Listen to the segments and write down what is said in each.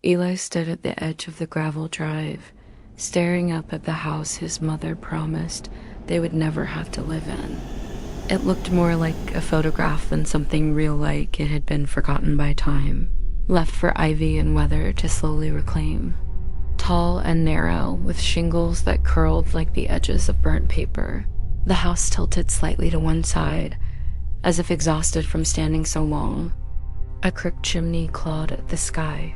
Eli stood at the edge of the gravel drive, staring up at the house his mother promised they would never have to live in. It looked more like a photograph than something real, like it had been forgotten by time, left for ivy and weather to slowly reclaim. Tall and narrow, with shingles that curled like the edges of burnt paper, the house tilted slightly to one side, as if exhausted from standing so long. A crooked chimney clawed at the sky.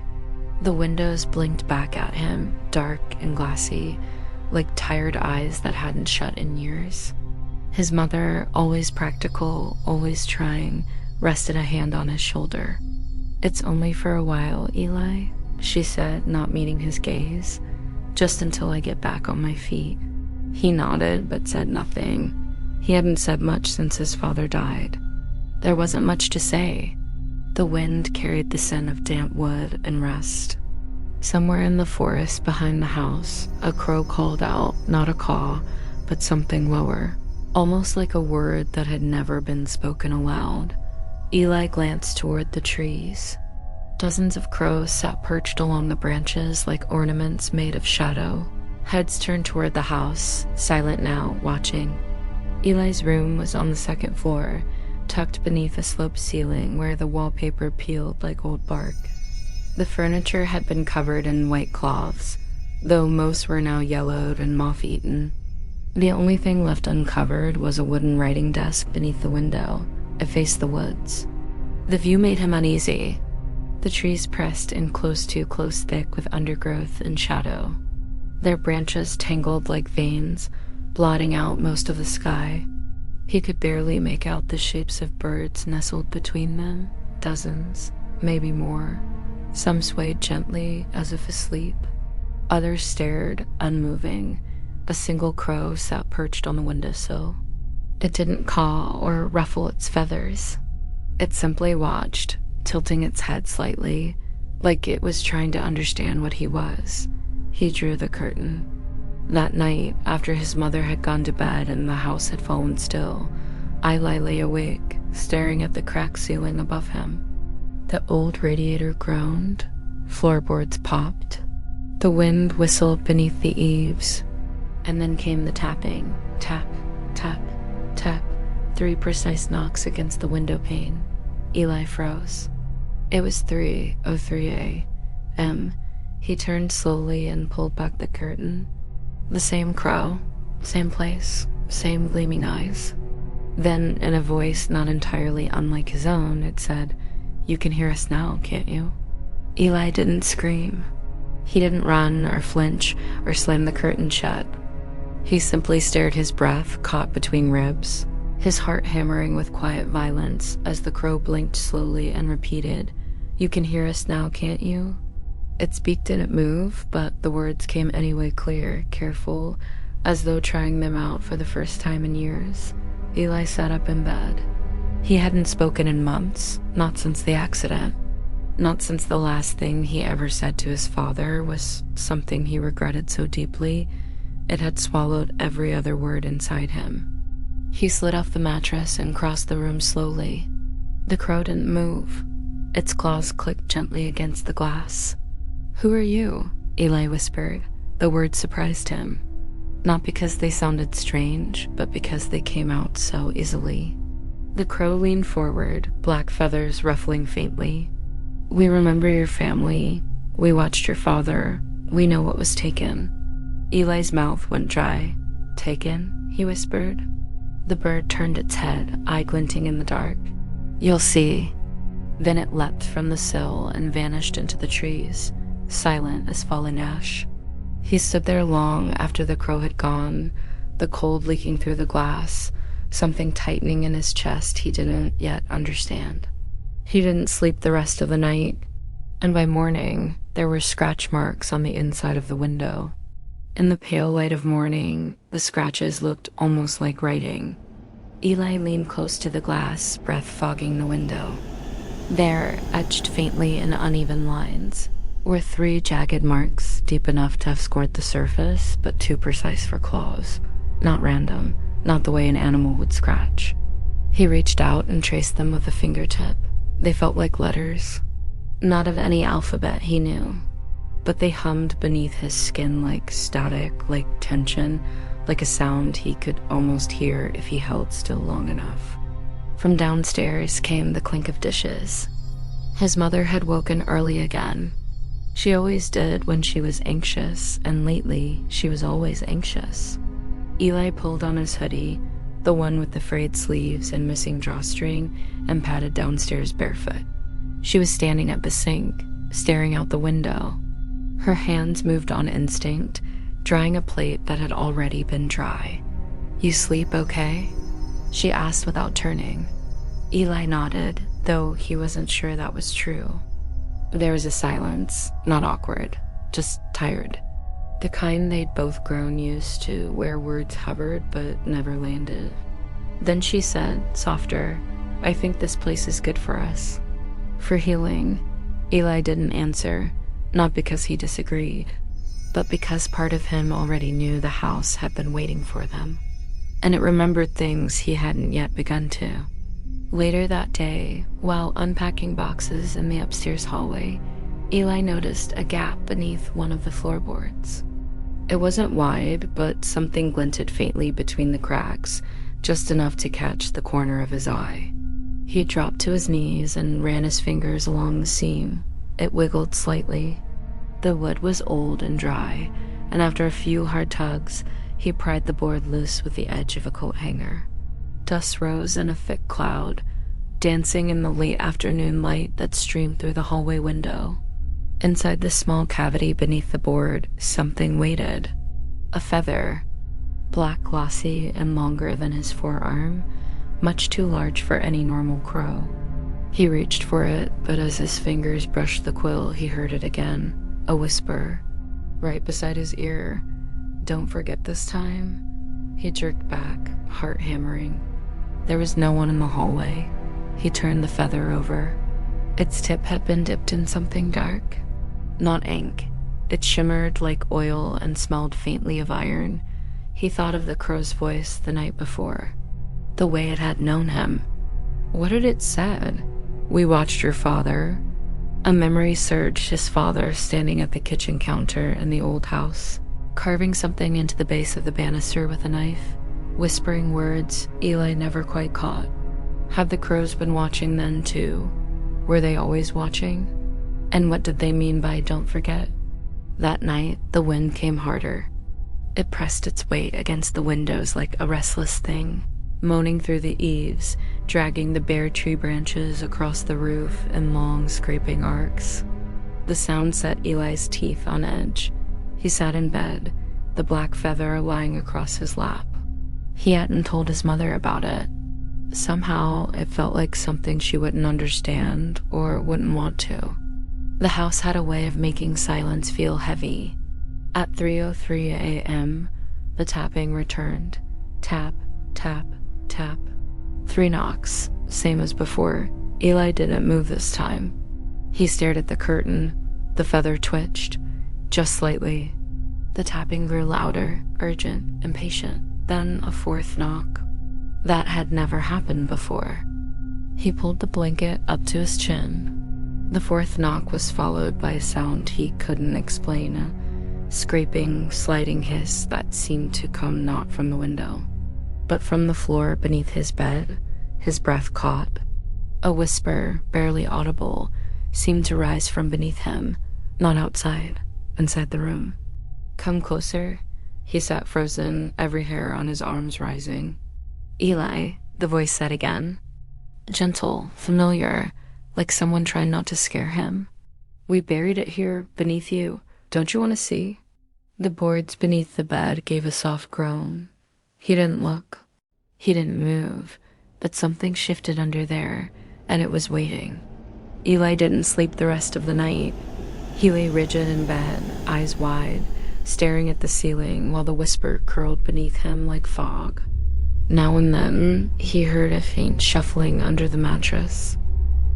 The windows blinked back at him, dark and glassy, like tired eyes that hadn't shut in years. His mother, always practical, always trying, rested a hand on his shoulder. "It's only for a while, Eli," she said, not meeting his gaze. "Just until I get back on my feet." He nodded, but said nothing. He hadn't said much since his father died. There wasn't much to say. The wind carried the scent of damp wood and rust. Somewhere in the forest behind the house, a crow called out, not a caw, but something lower, almost like a word that had never been spoken aloud. Eli glanced toward the trees. Dozens of crows sat perched along the branches like ornaments made of shadow, heads turned toward the house, silent now, watching. Eli's room was on the second floor, tucked beneath a sloped ceiling where the wallpaper peeled like old bark. The furniture had been covered in white cloths, though most were now yellowed and moth-eaten. The only thing left uncovered was a wooden writing desk beneath the window. It faced the woods. The view made him uneasy. The trees pressed in close thick with undergrowth and shadow. Their branches tangled like veins, blotting out most of the sky. He could barely make out the shapes of birds nestled between them, dozens, maybe more. Some swayed gently as if asleep. Others stared, unmoving. A single crow sat perched on the windowsill. It didn't caw or ruffle its feathers. It simply watched, tilting its head slightly, like it was trying to understand what he was. He drew the curtain. That night, after his mother had gone to bed and the house had fallen still, Eli lay awake, staring at the cracked ceiling above him. The old radiator groaned. Floorboards popped. The wind whistled beneath the eaves. And then came the tapping. Tap, tap, tap. 3 precise knocks against the window pane. Eli froze. It was 3:03 a.m. He turned slowly and pulled back the curtain. The same crow, same place, same gleaming eyes. Then, in a voice not entirely unlike his own, it said, "You can hear us now, can't you?" Eli didn't scream. He didn't run or flinch or slam the curtain shut. He simply stared, his breath caught between ribs, his heart hammering with quiet violence as the crow blinked slowly and repeated, "You can hear us now, can't you?" Its beak didn't move, but the words came anyway, clear, careful, as though trying them out for the first time in years. Eli sat up in bed. He hadn't spoken in months, not since the accident. Not since the last thing he ever said to his father was something he regretted so deeply, it had swallowed every other word inside him. He slid off the mattress and crossed the room slowly. The crow didn't move. Its claws clicked gently against the glass. "Who are you?" Eli whispered. The words surprised him. Not because they sounded strange, but because they came out so easily. The crow leaned forward, black feathers ruffling faintly. "We remember your family. We watched your father. We know what was taken." Eli's mouth went dry. "Taken?" he whispered. The bird turned its head, eye glinting in the dark. "You'll see." Then it leapt from the sill and vanished into the trees, silent as fallen ash. He stood there long after the crow had gone, the cold leaking through the glass, something tightening in his chest he didn't yet understand. He didn't sleep the rest of the night, and by morning there were scratch marks on the inside of the window. In the pale light of morning, the scratches looked almost like writing. Eli leaned close to the glass, breath fogging the window. There, etched faintly in uneven lines, were 3 jagged marks, deep enough to have scored the surface, but too precise for claws. Not random, not the way an animal would scratch. He reached out and traced them with a fingertip. They felt like letters. Not of any alphabet he knew. but they hummed beneath his skin like static, like tension, like a sound he could almost hear if he held still long enough. From downstairs came the clink of dishes. His mother had woken early again. She always did when she was anxious, and lately she was always anxious. Eli pulled on his hoodie, the one with the frayed sleeves and missing drawstring, and padded downstairs barefoot. She was standing at the sink, staring out the window. Her hands moved on instinct, drying a plate that had already been dry. "You sleep okay?" she asked without turning. Eli nodded, though he wasn't sure that was true. There was a silence, not awkward, just tired. The kind they'd both grown used to, where words hovered but never landed. Then she said, softer, "I think this place is good for us." For healing. Eli didn't answer, not because he disagreed, but because part of him already knew the house had been waiting for them, and it remembered things he hadn't yet begun to. Later that day, while unpacking boxes in the upstairs hallway, Eli noticed a gap beneath one of the floorboards. It wasn't wide, but something glinted faintly between the cracks, just enough to catch the corner of his eye. He dropped to his knees and ran his fingers along the seam. It wiggled slightly. The wood was old and dry, and after a few hard tugs, he pried the board loose with the edge of a coat hanger. Dust rose in a thick cloud, dancing in the late afternoon light that streamed through the hallway window. Inside the small cavity beneath the board, something waited. A feather, black, glossy, and longer than his forearm, much too large for any normal crow. He reached for it, but as his fingers brushed the quill, he heard it again, a whisper, right beside his ear. "Don't forget this time?" He jerked back, heart hammering. There was no one in the hallway. He turned the feather over. Its tip had been dipped in something dark. Not ink. It shimmered like oil and smelled faintly of iron. He thought of the crow's voice the night before, the way it had known him. What had it said? "We watched your father." A memory surged, his father standing at the kitchen counter in the old house, carving something into the base of the banister with a knife, whispering words Eli never quite caught. Had the crows been watching then too? Were they always watching? And what did they mean by "don't forget"? That night, the wind came harder. It pressed its weight against the windows like a restless thing, moaning through the eaves, dragging the bare tree branches across the roof in long, scraping arcs. The sound set Eli's teeth on edge. He sat in bed, the black feather lying across his lap. He hadn't told his mother about it. Somehow, it felt like something she wouldn't understand or wouldn't want to. The house had a way of making silence feel heavy. At 3:03 a.m., the tapping returned. Tap, tap, tap. 3 knocks, same as before. Eli didn't move this time. He stared at the curtain. The feather twitched, just slightly. The tapping grew louder, urgent, impatient. Then a 4th knock. That had never happened before. He pulled the blanket up to his chin. The 4th knock was followed by a sound he couldn't explain, a scraping, sliding hiss that seemed to come not from the window, but from the floor beneath his bed. His breath caught. A whisper, barely audible, seemed to rise from beneath him, not outside, inside the room. "Come closer." He sat frozen, every hair on his arms rising. "Eli," the voice said again. Gentle, familiar, like someone trying not to scare him. "We buried it here, beneath you. Don't you want to see?" The boards beneath the bed gave a soft groan. He didn't look. He didn't move, but something shifted under there, and it was waiting. Eli didn't sleep the rest of the night. He lay rigid in bed, eyes wide, staring at the ceiling while the whisper curled beneath him like fog. Now and then, he heard a faint shuffling under the mattress.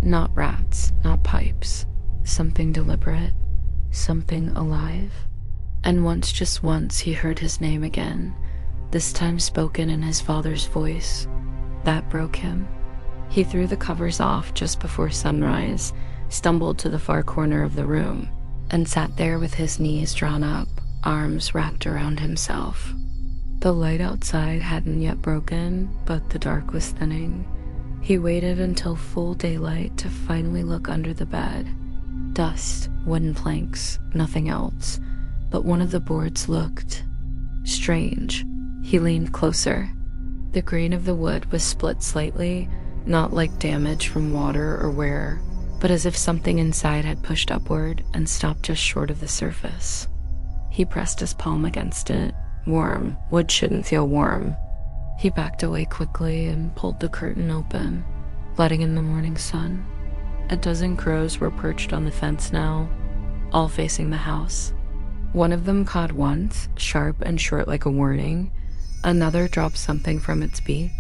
Not rats, not pipes. Something deliberate, something alive. And once, just once, he heard his name again, this time spoken in his father's voice. That broke him. He threw the covers off just before sunrise, stumbled to the far corner of the room. and sat there with his knees drawn up, arms wrapped around himself. The light outside hadn't yet broken, but the dark was thinning. He waited until full daylight to finally look under the bed. Dust, wooden planks, nothing else, but one of the boards looked strange. He leaned closer. The grain of the wood was split slightly, not like damage from water or wear, but as if something inside had pushed upward and stopped just short of the surface. He pressed his palm against it. Warm. Wood shouldn't feel warm. He backed away quickly and pulled the curtain open, letting in the morning sun. A dozen crows were perched on the fence now, all facing the house. One of them cawed once, sharp and short like a warning. Another dropped something from its beak.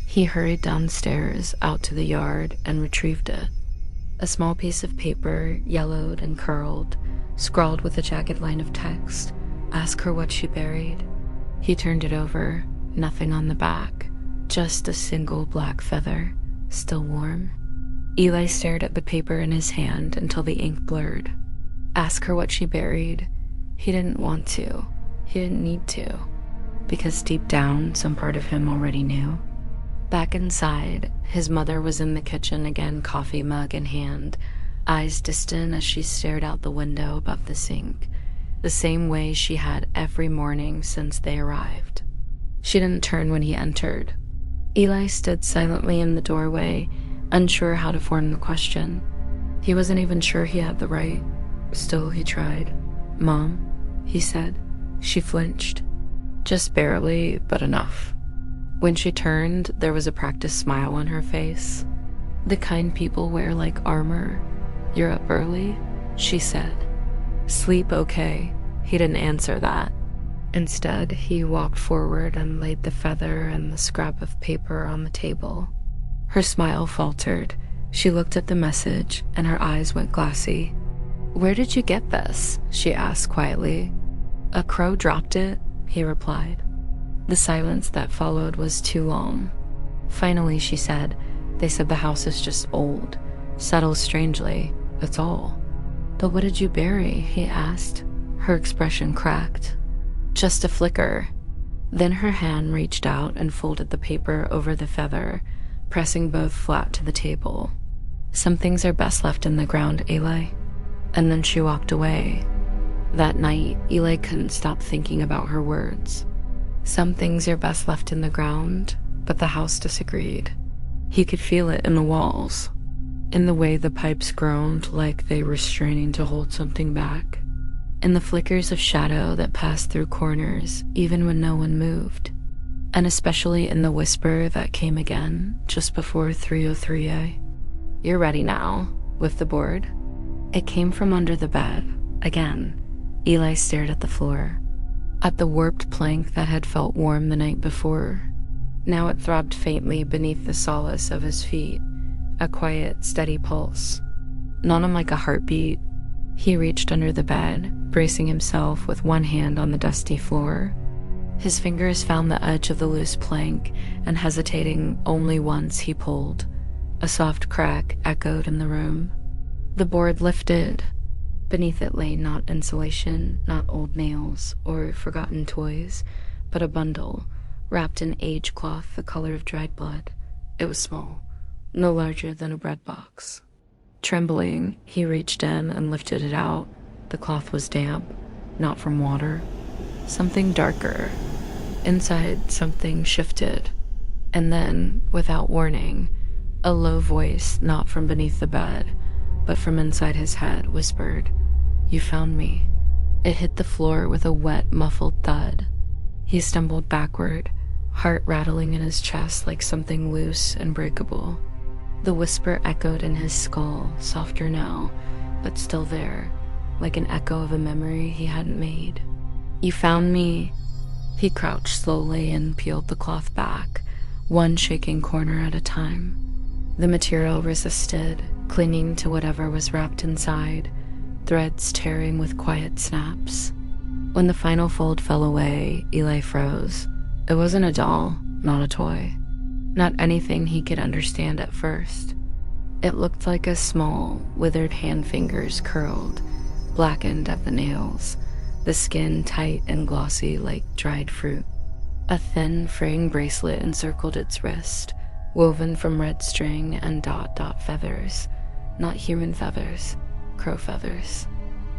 He hurried downstairs, out to the yard, and retrieved it. A small piece of paper, yellowed and curled, scrawled with a jagged line of text. Ask her what she buried. He turned it over. Nothing on the back. Just a single black feather, still warm. Eli stared at the paper in his hand until the ink blurred. Ask her what she buried. He didn't want to. He didn't need to. Because deep down, some part of him already knew. Back inside, his mother was in the kitchen again, coffee mug in hand, eyes distant as she stared out the window above the sink, the same way she had every morning since they arrived. She didn't turn when he entered. Eli stood silently in the doorway, unsure how to form the question. He wasn't even sure he had the right. Still, he tried. "Mom," he said. She flinched. Just barely, but enough. When she turned, there was a practiced smile on her face. "The kind people wear like armor. You're up early?" she said. "Sleep okay?" He didn't answer that. Instead, he walked forward and laid the feather and the scrap of paper on the table. Her smile faltered. She looked at the message, and her eyes went glassy. "Where did you get this?" she asked quietly. "A crow dropped it," he replied. The silence that followed was too long. Finally, she said, "They said the house is just old. Settles strangely, that's all." "But what did you bury?" he asked. Her expression cracked. "Just a flicker." Then her hand reached out and folded the paper over the feather, pressing both flat to the table. "Some things are best left in the ground, Eli." And then she walked away. That night, Eli couldn't stop thinking about her words. Some things are best left in the ground, but the house disagreed. He could feel it in the walls, in the way the pipes groaned like they were straining to hold something back, in the flickers of shadow that passed through corners even when no one moved, and especially in the whisper that came again just before 3:03 "You're ready now," with the board. It came from under the bed. Again, Eli stared at the floor, at the warped plank that had felt warm the night before. Now it throbbed faintly beneath the solace of his feet, a quiet, steady pulse. Not unlike a heartbeat. He reached under the bed, bracing himself with one hand on the dusty floor. His fingers found the edge of the loose plank, and hesitating only once, he pulled. A soft crack echoed in the room. The board lifted. Beneath it lay not insulation, not old nails, or forgotten toys, but a bundle, wrapped in aged cloth the color of dried blood. It was small, no larger than a bread box. Trembling, he reached in and lifted it out. The cloth was damp, not from water. Something darker. Inside, something shifted. And then, without warning, a low voice, not from beneath the bed, but from inside his head, whispered, "You found me." It hit the floor with a wet, muffled thud. He stumbled backward, heart rattling in his chest like something loose and breakable. The whisper echoed in his skull, softer now, but still there, like an echo of a memory he hadn't made. "You found me." He crouched slowly and peeled the cloth back, one shaking corner at a time. The material resisted, clinging to whatever was wrapped inside, threads tearing with quiet snaps. When the final fold fell away, Eli froze. It wasn't a doll, not a toy. Not anything he could understand at first. It looked like a small, withered hand fingers curled, blackened at the nails, the skin tight and glossy like dried fruit. A thin, fraying bracelet encircled its wrist, woven from red string and dot feathers. Not human feathers, crow feathers.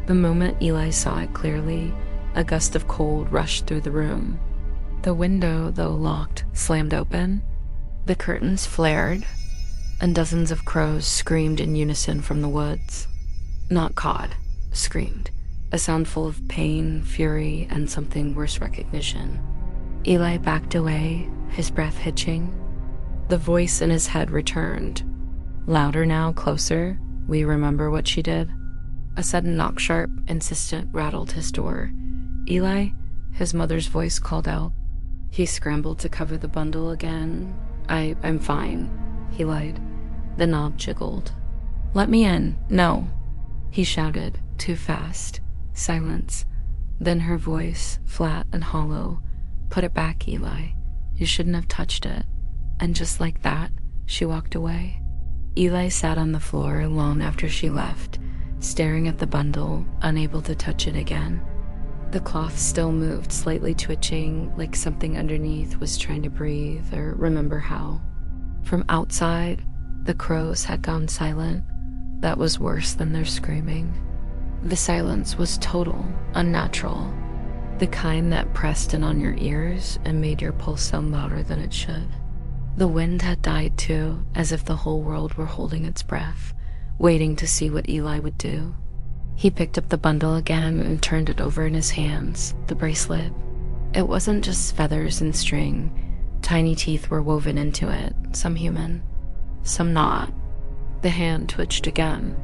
The moment Eli saw it clearly, a gust of cold rushed through the room. The window, though locked, slammed open. The curtains flared, and dozens of crows screamed in unison from the woods. Not cawed, screamed, a sound full of pain, fury, and something worse recognition. Eli backed away, his breath hitching. The voice in his head returned. Louder now, closer. We remember what she did. A sudden knock, sharp, insistent, rattled his door. Eli, his mother's voice called out. He scrambled to cover the bundle again. I'm fine, he lied. The knob jiggled. Let me in. No, he shouted, too fast. Silence. Then her voice, flat and hollow. Put it back, Eli. You shouldn't have touched it. And just like that, she walked away. Eli sat on the floor long after she left, staring at the bundle, unable to touch it again. The cloth still moved, slightly twitching, like something underneath was trying to breathe or remember how. From outside, the crows had gone silent. That was worse than their screaming. The silence was total, unnatural. The kind that pressed in on your ears and made your pulse sound louder than it should. The wind had died too, as if the whole world were holding its breath, waiting to see what Eli would do. He picked up the bundle again and turned it over in his hands, the bracelet. It wasn't just feathers and string. Tiny teeth were woven into it, some human, some not. The hand twitched again.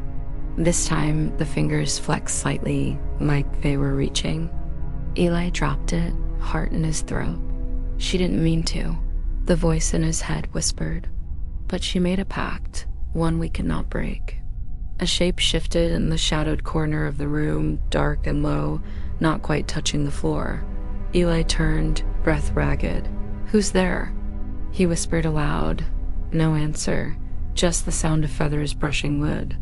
This time, the fingers flexed slightly, like they were reaching. Eli dropped it, heart in his throat. She didn't mean to. The voice in his head whispered. But she made a pact, one we could not break. A shape shifted in the shadowed corner of the room, dark and low, not quite touching the floor. Eli turned, breath ragged. Who's there? He whispered aloud. No answer, just the sound of feathers brushing wood.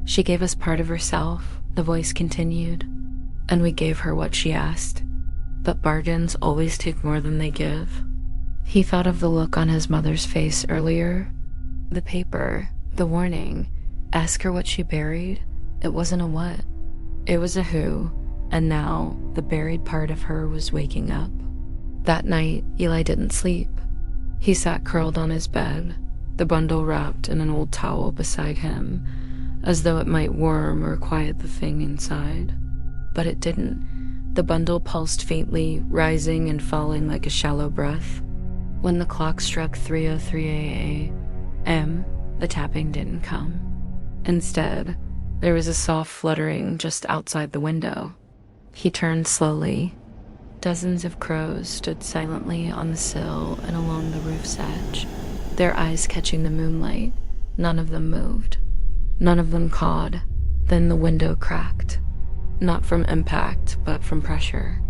She gave us part of herself, the voice continued, and we gave her what she asked. But bargains always take more than they give. He thought of the look on his mother's face earlier. The paper, the warning. Ask her what she buried. It wasn't a what. It was a who, and now the buried part of her was waking up. That night, Eli didn't sleep. He sat curled on his bed, the bundle wrapped in an old towel beside him, as though it might warm or quiet the thing inside. But it didn't. The bundle pulsed faintly, rising and falling like a shallow breath. When the clock struck 3:03 a.m., the tapping didn't come. Instead, there was a soft fluttering just outside the window. He turned slowly. Dozens of crows stood silently on the sill and along the roof's edge, their eyes catching the moonlight. None of them moved. None of them cawed. Then the window cracked. Not from impact, but from pressure.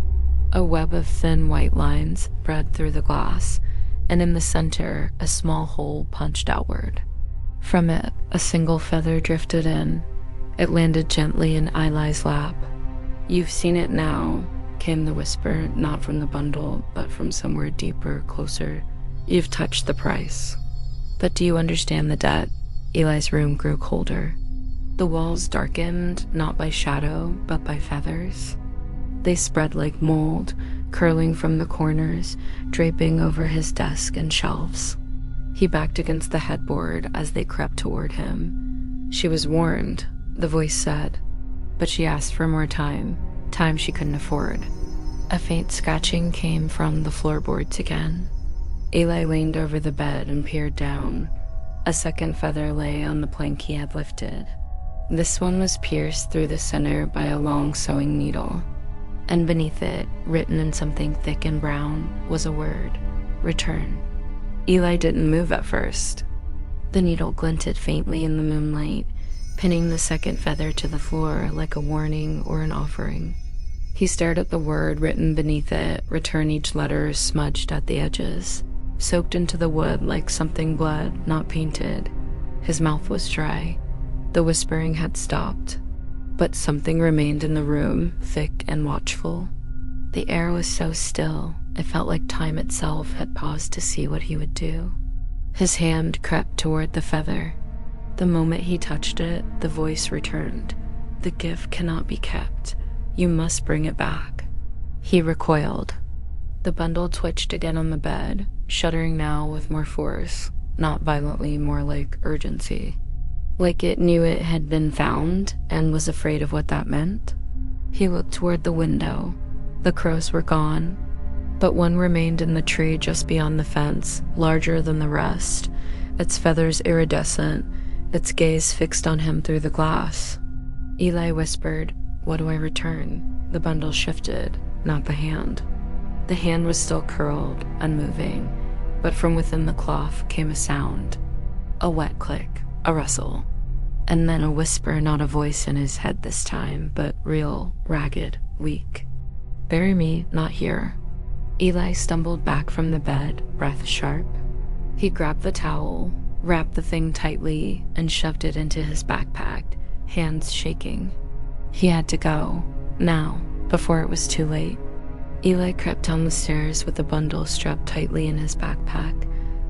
A web of thin white lines spread through the glass, and in the center, a small hole punched outward. From it, a single feather drifted in. It landed gently in Eli's lap. You've seen it now, came the whisper, not from the bundle, but from somewhere deeper, closer. You've touched the price. But do you understand the debt? Eli's room grew colder. The walls darkened, not by shadow, but by feathers. They spread like mold, curling from the corners, draping over his desk and shelves. He backed against the headboard as they crept toward him. She was warned, the voice said, but she asked for more time she couldn't afford. A faint scratching came from the floorboards again. Eli leaned over the bed and peered down. A second feather lay on the plank he had lifted. This one was pierced through the center by a long sewing needle, and beneath it, written in something thick and brown, was a word: return. Eli didn't move at first. The needle glinted faintly in the moonlight, pinning the second feather to the floor like a warning or an offering. He stared at the word written beneath it, return, each letter smudged at the edges, soaked into the wood like something bled, not painted. His mouth was dry. The whispering had stopped. But something remained in the room, thick and watchful. The air was so still, it felt like time itself had paused to see what he would do. His hand crept toward the feather. The moment he touched it, the voice returned. "The gift cannot be kept. You must bring it back." He recoiled. The bundle twitched again on the bed, shuddering now with more force, not violently, more like urgency. Like it knew it had been found and was afraid of what that meant. He looked toward the window. The crows were gone, but one remained in the tree just beyond the fence, larger than the rest, its feathers iridescent, its gaze fixed on him through the glass. Eli whispered, "What do I return?" The bundle shifted, not the hand. The hand was still curled, unmoving, but from within the cloth came a sound. A wet click, a rustle, and then a whisper, not a voice in his head this time, but real, ragged, weak. "Bury me, not here." Eli stumbled back from the bed, breath sharp. He grabbed the towel, wrapped the thing tightly, and shoved it into his backpack, hands shaking. He had to go, now, before it was too late. Eli crept down the stairs with the bundle strapped tightly in his backpack,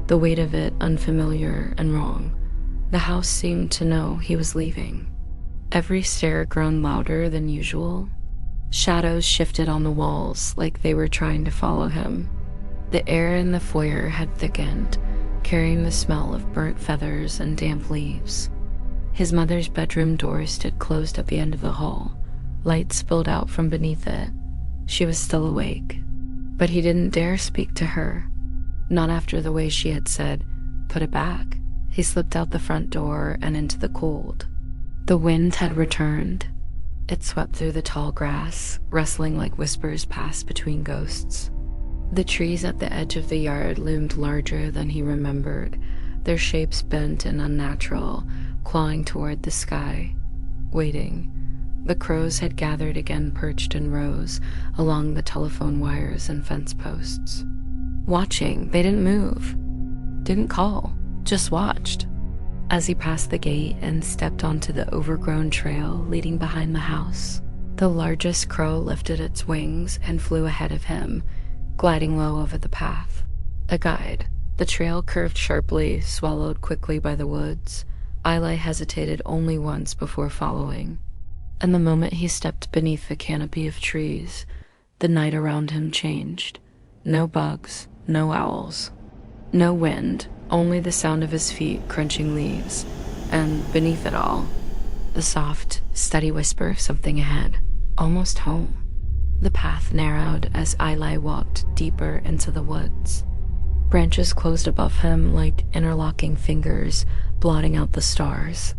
the weight of it unfamiliar and wrong. The house seemed to know he was leaving. Every stair grown louder than usual. Shadows shifted on the walls like they were trying to follow him. The air in the foyer had thickened, carrying the smell of burnt feathers and damp leaves. His mother's bedroom door stood closed at the end of the hall. Light spilled out from beneath it. She was still awake, but he didn't dare speak to her. Not after the way she had said, "Put it back." He slipped out the front door and into the cold. The wind had returned. It swept through the tall grass, rustling like whispers passed between ghosts. The trees at the edge of the yard loomed larger than he remembered, their shapes bent and unnatural, clawing toward the sky, waiting. The crows had gathered again, perched in rows along the telephone wires and fence posts. Watching, they didn't move, didn't call, just watched. As he passed the gate and stepped onto the overgrown trail leading behind the house, the largest crow lifted its wings and flew ahead of him, gliding low over the path. A guide. The trail curved sharply, swallowed quickly by the woods. Eli hesitated only once before following. And the moment he stepped beneath the canopy of trees, the night around him changed. No bugs, no owls, no wind, only the sound of his feet crunching leaves, and beneath it all, the soft, steady whisper of something ahead, almost home. The path narrowed as Eli walked deeper into the woods. Branches closed above him like interlocking fingers, blotting out the stars.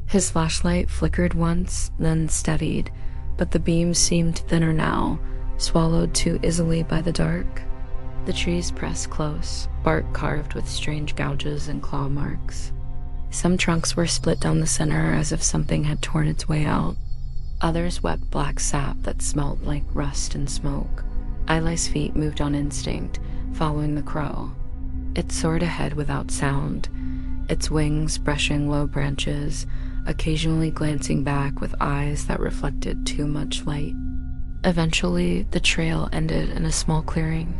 His flashlight flickered once, then steadied, but the beam seemed thinner now, swallowed too easily by the dark. The trees pressed close, bark carved with strange gouges and claw marks. Some trunks were split down the center as if something had torn its way out. Others wept black sap that smelled like rust and smoke. Eli's feet moved on instinct, following the crow. It soared ahead without sound, its wings brushing low branches, occasionally glancing back with eyes that reflected too much light. Eventually, the trail ended in a small clearing.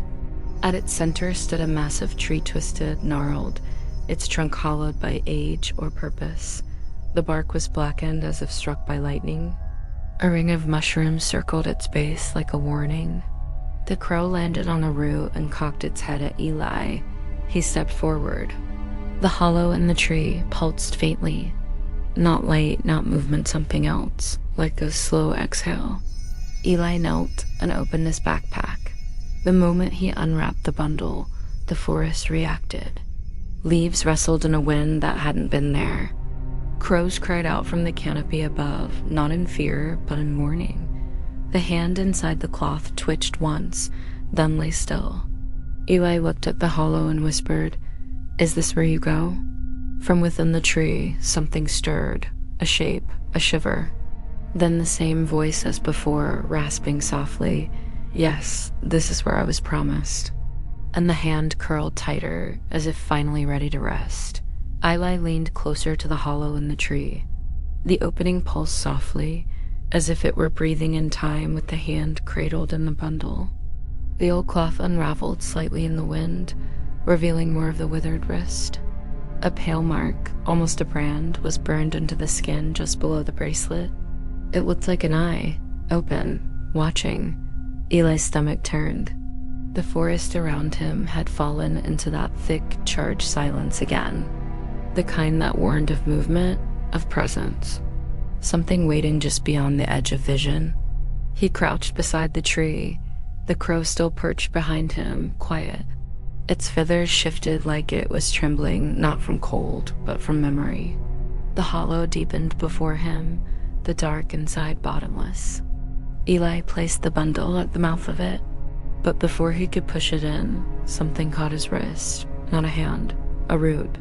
At its center stood a massive tree, twisted, gnarled, its trunk hollowed by age or purpose. The bark was blackened as if struck by lightning. A ring of mushrooms circled its base like a warning. The crow landed on a root and cocked its head at Eli. He stepped forward. The hollow in the tree pulsed faintly. Not light, not movement, something else, like a slow exhale. Eli knelt and opened his backpack. The moment he unwrapped the bundle, the forest reacted. Leaves rustled in a wind that hadn't been there. Crows cried out from the canopy above, not in fear, but in warning. The hand inside the cloth twitched once, then lay still. Eli looked at the hollow and whispered, "Is this where you go?" From within the tree, something stirred, a shape, a shiver. Then the same voice as before, rasping softly, "Yes, this is where I was promised." And the hand curled tighter, as if finally ready to rest. Eli leaned closer to the hollow in the tree. The opening pulsed softly, as if it were breathing in time with the hand cradled in the bundle. The old cloth unraveled slightly in the wind, revealing more of the withered wrist. A pale mark, almost a brand, was burned into the skin just below the bracelet. It looked like an eye, open, watching. Eli's stomach turned. The forest around him had fallen into that thick, charged silence again. The kind that warned of movement, of presence. Something waiting just beyond the edge of vision. He crouched beside the tree, the crow still perched behind him, quiet. Its feathers shifted like it was trembling, not from cold, but from memory. The hollow deepened before him, the dark inside bottomless. Eli placed the bundle at the mouth of it, but before he could push it in, something caught his wrist. Not a hand, a root.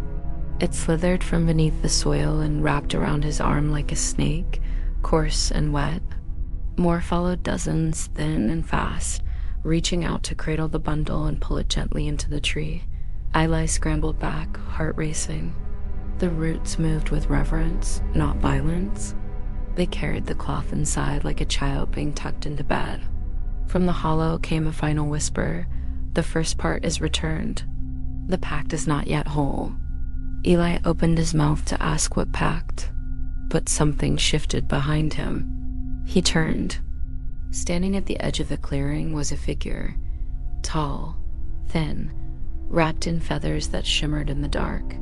It slithered from beneath the soil and wrapped around his arm like a snake, coarse and wet. More followed, dozens, thin and fast, reaching out to cradle the bundle and pull it gently into the tree. Eli scrambled back, heart racing. The roots moved with reverence, not violence. They carried the cloth inside like a child being tucked into bed. From the hollow came a final whisper. The first part is returned. The pact is not yet whole. Eli opened his mouth to ask what pact, but something shifted behind him. He turned. Standing at the edge of the clearing was a figure, tall, thin, wrapped in feathers that shimmered in the dark.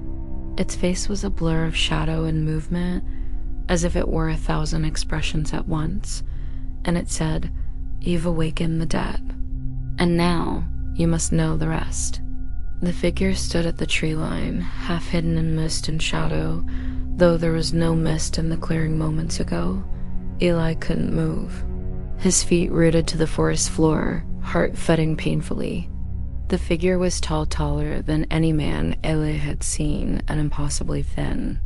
Its face was a blur of shadow and movement, as if it wore 1,000 expressions at once, and it said, "You've awakened the dead. And now, you must know the rest." The figure stood at the tree line, half hidden in mist and shadow, though there was no mist in the clearing moments ago. Eli couldn't move. His feet rooted to the forest floor, heart thudding painfully. The figure was taller than any man Eli had seen, and impossibly thin.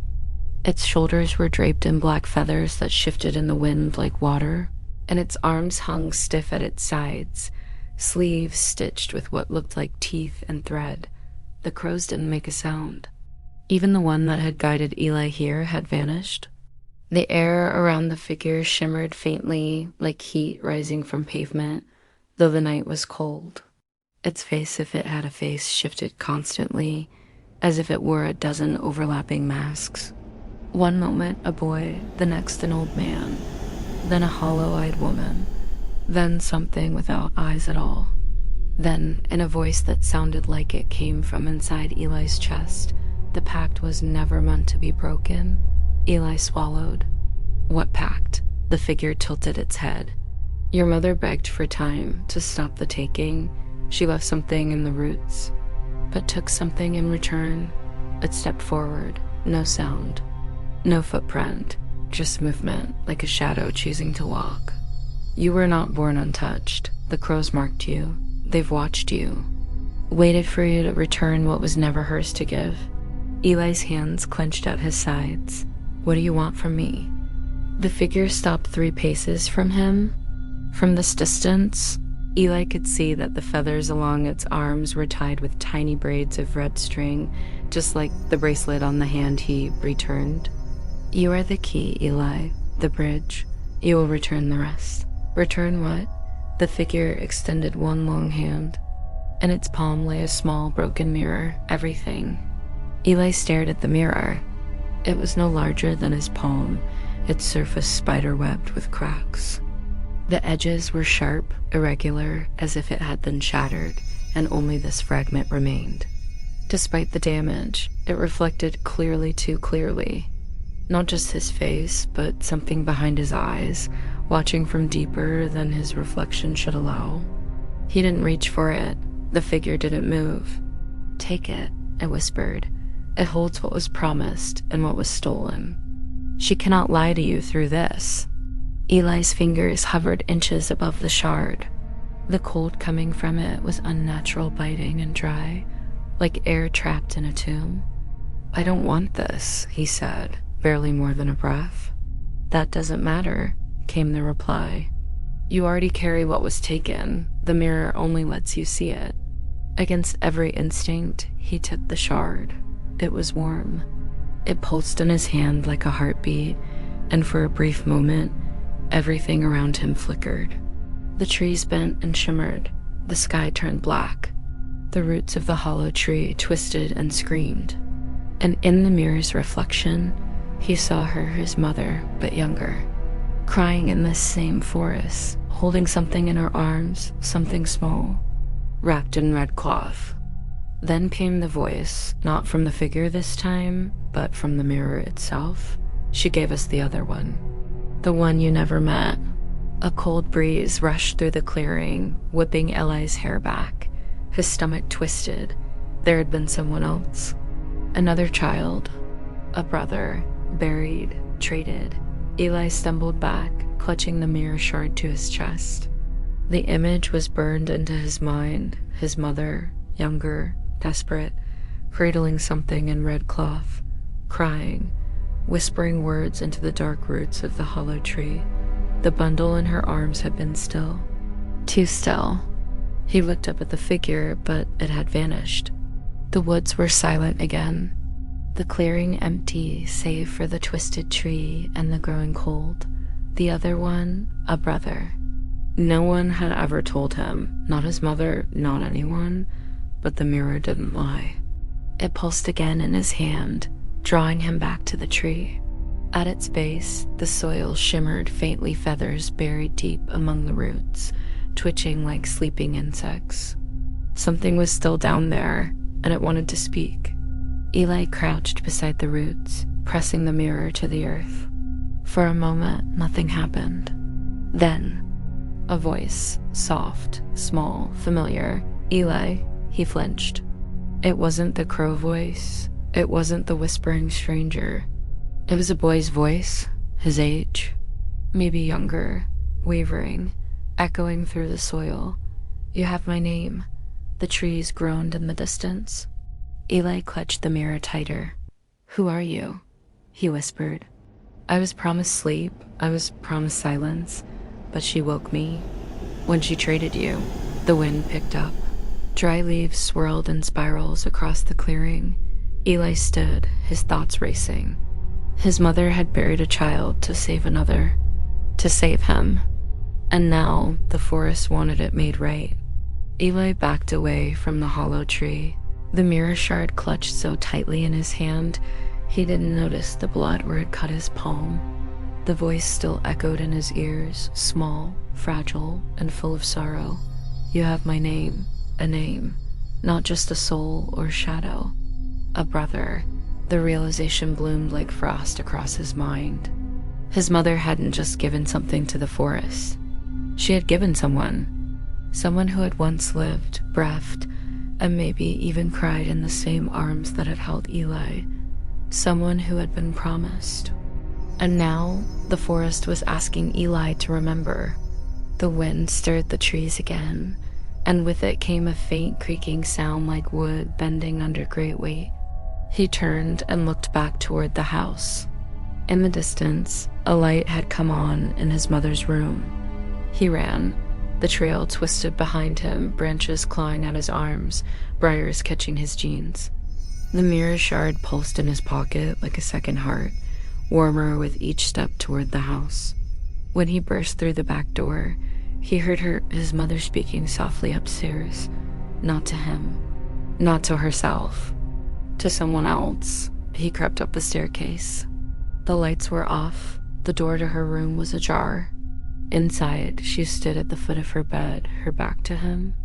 Its shoulders were draped in black feathers that shifted in the wind like water, and its arms hung stiff at its sides, sleeves stitched with what looked like teeth and thread. The crows didn't make a sound. Even the one that had guided Eli here had vanished. The air around the figure shimmered faintly, like heat rising from pavement, though the night was cold. Its face, if it had a face, shifted constantly, as if it wore a dozen overlapping masks. One moment a boy, the next an old man, then a hollow-eyed woman, then something without eyes at all. Then, in a voice that sounded like it came from inside Eli's chest, the pact was never meant to be broken. Eli swallowed. "What pact?" The figure tilted its head. "Your mother begged for time to stop the taking. She left something in the roots, but took something in return." It stepped forward, no sound, no footprint, just movement, like a shadow choosing to walk. "You were not born untouched. The crows marked you. They've watched you, waited for you to return what was never hers to give." Eli's hands clenched at his sides. "What do you want from me?" The figure stopped 3 paces from him. From this distance, Eli could see that the feathers along its arms were tied with tiny braids of red string, just like the bracelet on the hand he returned. "You are the key, Eli, the bridge. You will return the rest." "Return what?" The figure extended one long hand. In its palm lay a small broken mirror, everything. Eli stared at the mirror. It was no larger than his palm, its surface spider-webbed with cracks. The edges were sharp, irregular, as if it had been shattered, and only this fragment remained. Despite the damage, it reflected clearly, too clearly. Not just his face, but something behind his eyes, watching from deeper than his reflection should allow. He didn't reach for it. The figure didn't move. "Take it," it whispered. "It holds what was promised and what was stolen. She cannot lie to you through this." Eli's fingers hovered inches above the shard. The cold coming from it was unnatural, biting and dry, like air trapped in a tomb. "I don't want this," he said, barely more than a breath. "That doesn't matter," came the reply. "You already carry what was taken. The mirror only lets you see it." Against every instinct, he took the shard. It was warm. It pulsed in his hand like a heartbeat, and for a brief moment, Everything around him flickered. The trees bent and shimmered. The sky turned black. The roots of the hollow tree twisted and screamed. And in the mirror's reflection, he saw her, his mother, but younger, crying in this same forest, holding something in her arms, something small, wrapped in red cloth. Then came the voice, not from the figure this time, but from the mirror itself. She gave us the other one. The one you never met. A cold breeze rushed through the clearing, whipping Eli's hair back. His stomach twisted. There had been someone else. Another child. A brother. Buried. Traded. Eli stumbled back, clutching the mirror shard to his chest. The image was burned into his mind. His mother, younger, desperate, cradling something in red cloth, crying, whispering words into the dark roots of the hollow tree. The bundle in her arms had been still. Too still. He looked up at the figure, but it had vanished. The woods were silent again. The clearing empty, save for the twisted tree and the growing cold. The other one, a brother. No one had ever told him, not his mother, not anyone, but the mirror didn't lie. It pulsed again in his hand, drawing him back to the tree. At its base, the soil shimmered faintly, feathers buried deep among the roots, twitching like sleeping insects. Something was still down there, and it wanted to speak. Eli crouched beside the roots, pressing the mirror to the earth. For a moment, nothing happened. Then, a voice, soft, small, familiar. Eli, he flinched. It wasn't the crow voice. It wasn't the whispering stranger. It was a boy's voice, his age, maybe younger, wavering, echoing through the soil. You have my name. The trees groaned in the distance. Eli clutched the mirror tighter. Who are you? He whispered. I was promised sleep. I was promised silence, but she woke me. When she traded you, the wind picked up. Dry leaves swirled in spirals across the clearing. Eli stood, his thoughts racing. His mother had buried a child to save another, to save him. And now the forest wanted it made right. Eli backed away from the hollow tree. The mirror shard clutched so tightly in his hand, he didn't notice the blood where it cut his palm. The voice still echoed in his ears, small, fragile, and full of sorrow. You have my name, a name, not just a soul or shadow. A brother. The realization bloomed like frost across his mind. His mother hadn't just given something to the forest. She had given someone who had once lived, breathed, and maybe even cried in the same arms that had held Eli. Someone who had been promised. And now, the forest was asking Eli to remember. The wind stirred the trees again, and with it came a faint creaking sound like wood bending under great weight. He turned and looked back toward the house. In the distance, a light had come on in his mother's room. He ran. The trail twisted behind him, branches clawing at his arms, briars catching his jeans. The mirror shard pulsed in his pocket like a second heart, warmer with each step toward the house. When he burst through the back door, he heard his mother speaking softly upstairs. Not to him. Not to herself. To someone else. He crept up the staircase. The lights were off. The door to her room was ajar. Inside, she stood at the foot of her bed, her back to him.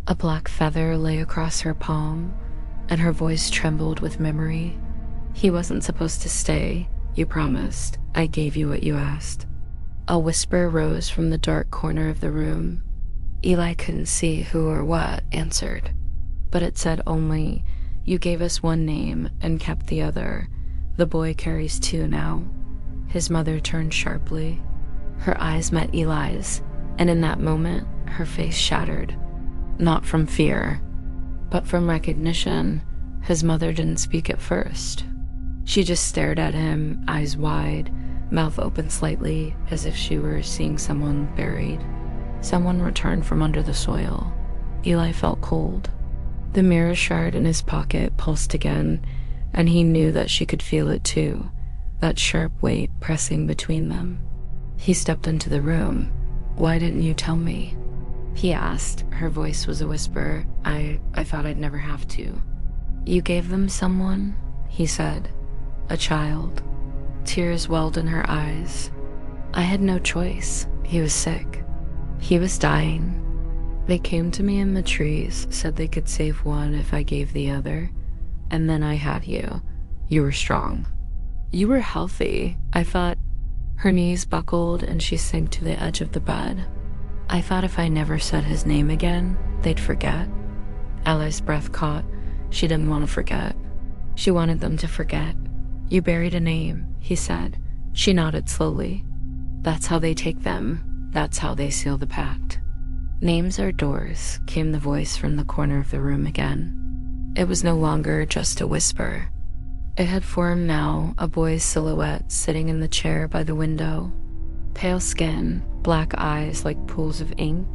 A black feather lay across her palm, and her voice trembled with memory. He wasn't supposed to stay. You promised. I gave you what you asked. A whisper rose from the dark corner of the room. Eli couldn't see who or what answered, but it said only, you gave us one name and kept the other. The boy carries two now. His mother turned sharply. Her eyes met Eli's, and in that moment, her face shattered. Not from fear, but from recognition. His mother didn't speak at first. She just stared at him, eyes wide, mouth open slightly, as if she were seeing someone buried. Someone returned from under the soil. Eli felt cold. The mirror shard in his pocket pulsed again, and he knew that she could feel it too, that sharp weight pressing between them. He stepped into the room. "Why didn't you tell me?" he asked. Her voice was a whisper. I thought I'd never have to." "You gave them someone?" he said. "A child." Tears welled in her eyes. "I had no choice. He was sick. He was dying. They came to me in the trees, said they could save one if I gave the other. And then I had you. You were strong. You were healthy. I thought." Her knees buckled and she sank to the edge of the bed. "I thought if I never said his name again, they'd forget." Ally's breath caught. She didn't want to forget. She wanted them to forget. "You buried a name," he said. She nodded slowly. "That's how they take them. That's how they seal the pact." "Names are doors," came the voice from the corner of the room again. It was no longer just a whisper. It had formed now, a boy's silhouette sitting in the chair by the window. Pale skin, black eyes like pools of ink,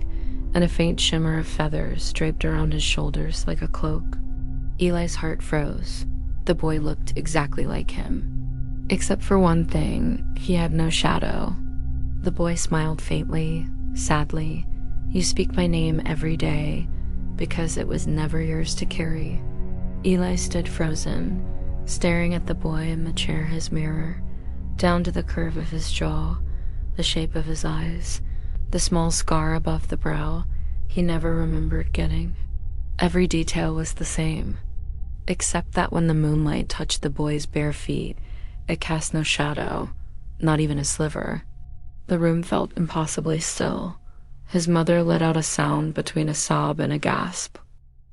and a faint shimmer of feathers draped around his shoulders like a cloak. Eli's heart froze. The boy looked exactly like him. Except for one thing, he had no shadow. The boy smiled faintly, sadly. "You speak my name every day, because it was never yours to carry." Eli stood frozen, staring at the boy in the chair, his mirror, down to the curve of his jaw, the shape of his eyes, the small scar above the brow he never remembered getting. Every detail was the same, except that when the moonlight touched the boy's bare feet, it cast no shadow, not even a sliver. The room felt impossibly still. His mother let out a sound between a sob and a gasp.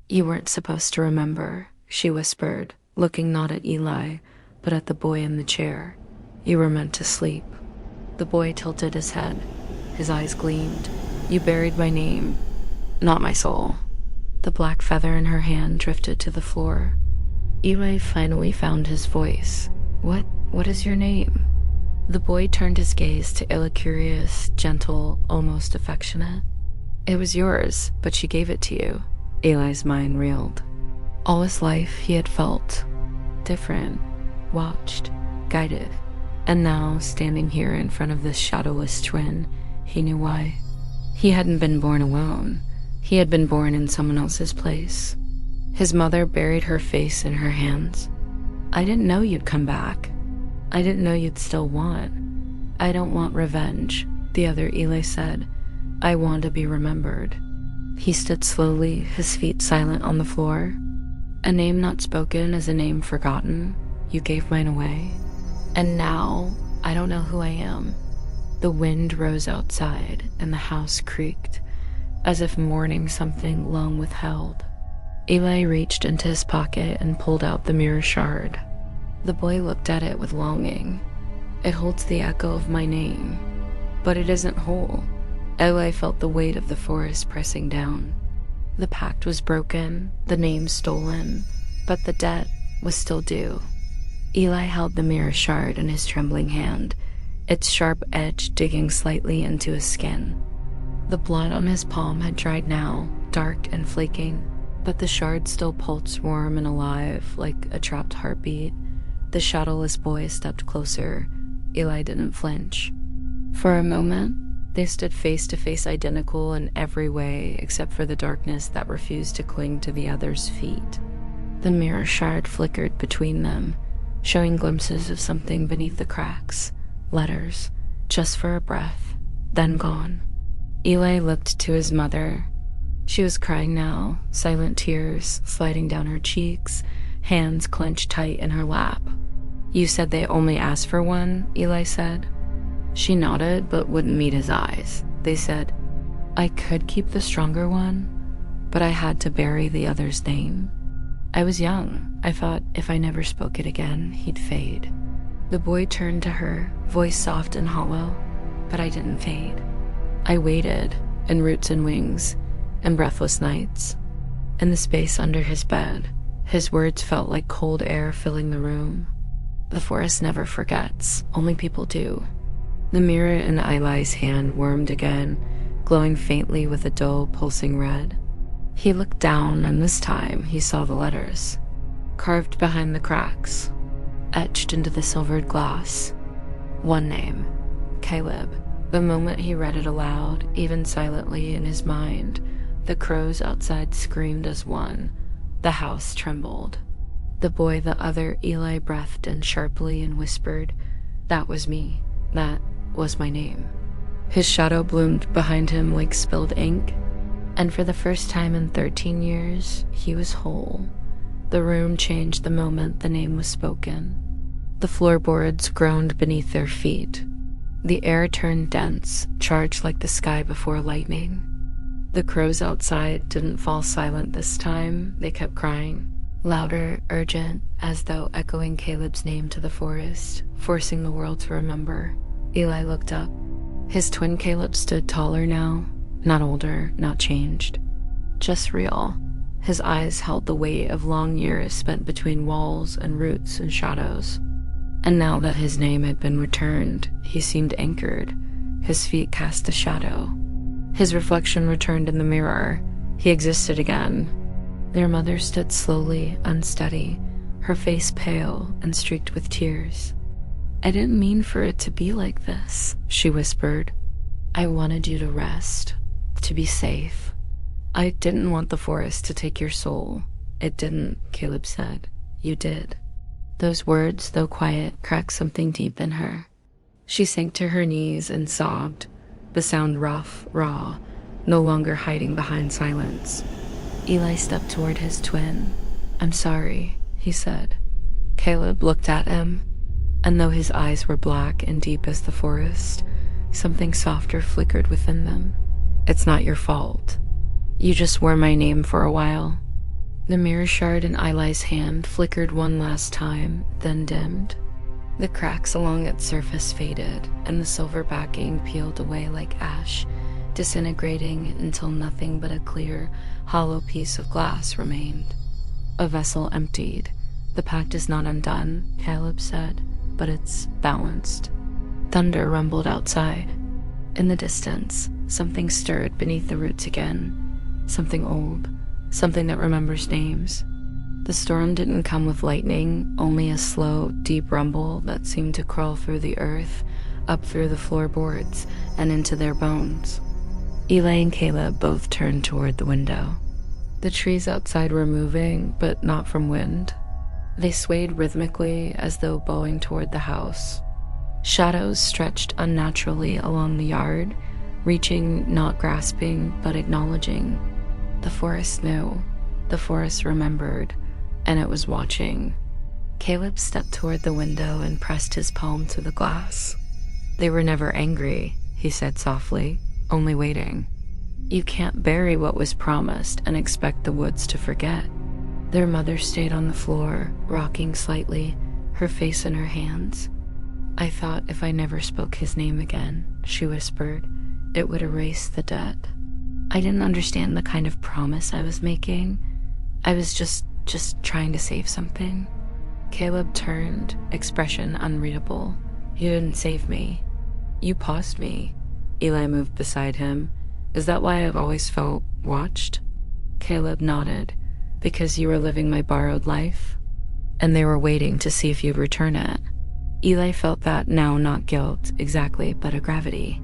"You weren't supposed to remember," she whispered, looking not at Eli, but at the boy in the chair. "You were meant to sleep." The boy tilted his head. His eyes gleamed. "You buried my name, not my soul." The black feather in her hand drifted to the floor. Eli finally found his voice. What is your name?" The boy turned his gaze to Illa, curious, gentle, almost affectionate. "It was yours, but she gave it to you." Eli's mind reeled. All his life he had felt different, watched, guided, and now, standing here in front of this shadowless twin, he knew why. He hadn't been born alone. He had been born in someone else's place. His mother buried her face in her hands. "I didn't know you'd come back. I didn't know you'd still want." "I don't want revenge," the other Eli said. "I want to be remembered." He stood slowly, his feet silent on the floor. "A name not spoken is a name forgotten. You gave mine away. And now, I don't know who I am." The wind rose outside, and the house creaked, as if mourning something long withheld. Eli reached into his pocket and pulled out the mirror shard. The boy looked at it with longing. "It holds the echo of my name, but it isn't whole." Eli felt the weight of the forest pressing down. The pact was broken, the name stolen, but the debt was still due. Eli held the mirror shard in his trembling hand, its sharp edge digging slightly into his skin. The blood on his palm had dried now, dark and flaking, but the shard still pulsed warm and alive like a trapped heartbeat. The shadowless boy stepped closer. Eli didn't flinch. For a moment, they stood face to face, identical in every way except for the darkness that refused to cling to the other's feet. The mirror shard flickered between them, showing glimpses of something beneath the cracks. Letters, just for a breath, then gone. Eli looked to his mother. She was crying now, silent tears sliding down her cheeks, hands clenched tight in her lap. "You said they only asked for one," Eli said. She nodded but wouldn't meet his eyes. They said, "I could keep the stronger one, but I had to bury the other's name. I was young. I thought if I never spoke it again, he'd fade." The boy turned to her, voice soft and hollow, "But I didn't fade. I waited, in roots and wings, and breathless nights." In the space under his bed, his words felt like cold air filling the room. The forest never forgets, only people do. The mirror in Eli's hand wormed again, glowing faintly with a dull, pulsing red. He looked down, and this time he saw the letters, carved behind the cracks, etched into the silvered glass. One name, Caleb, The moment he read it aloud, even silently in his mind, the crows outside screamed as one. The house trembled. The boy the other Eli breathed in sharply and whispered, "That was me. That was my name." His shadow bloomed behind him like spilled ink, and for the first time in 13 years, he was whole. The room changed the moment the name was spoken. The floorboards groaned beneath their feet. The air turned dense, charged like the sky before lightning. The crows outside didn't fall silent this time. They kept crying, louder, urgent, as though echoing Caleb's name to the forest, forcing the world to remember. Eli looked up. His twin Caleb stood taller now, not older, not changed, just real. His eyes held the weight of long years spent between walls and roots and shadows. And now that his name had been returned, he seemed anchored. His feet cast a shadow. His reflection returned in the mirror. He existed again. Their mother stood slowly, unsteady, her face pale and streaked with tears. "I didn't mean for it to be like this," she whispered. "I wanted you to rest, to be safe. I didn't want the forest to take your soul." "It didn't," Caleb said. "You did." Those words, though quiet, cracked something deep in her. She sank to her knees and sobbed, the sound rough, raw, no longer hiding behind silence. Eli stepped toward his twin. "I'm sorry," he said. Caleb looked at him, and though his eyes were black and deep as the forest, something softer flickered within them. "It's not your fault. You just wore my name for a while." The mirror shard in Eli's hand flickered one last time, then dimmed. The cracks along its surface faded, and the silver backing peeled away like ash, disintegrating until nothing but a clear, hollow piece of glass remained. A vessel emptied. "The pact is not undone," Caleb said, "but it's balanced." Thunder rumbled outside. In the distance, something stirred beneath the roots again. Something old. Something that remembers names. The storm didn't come with lightning, only a slow, deep rumble that seemed to crawl through the earth, up through the floorboards, and into their bones. Eli and Caleb both turned toward the window. The trees outside were moving, but not from wind. They swayed rhythmically as though bowing toward the house. Shadows stretched unnaturally along the yard, reaching, not grasping, but acknowledging. The forest knew, the forest remembered, and it was watching. Caleb stepped toward the window and pressed his palm to the glass. "They were never angry," he said softly, "only waiting. You can't bury what was promised and expect the woods to forget." Their mother stayed on the floor, rocking slightly, her face in her hands. "I thought if I never spoke his name again," she whispered, "it would erase the debt. I didn't understand the kind of promise I was making. I was just trying to save something." Caleb turned, expression unreadable. "You didn't save me. You paused me." Eli moved beside him. "Is that why I've always felt watched?" Caleb nodded. "Because you were living my borrowed life, and they were waiting to see if you'd return it." Eli felt that now, not guilt, exactly, but a gravity.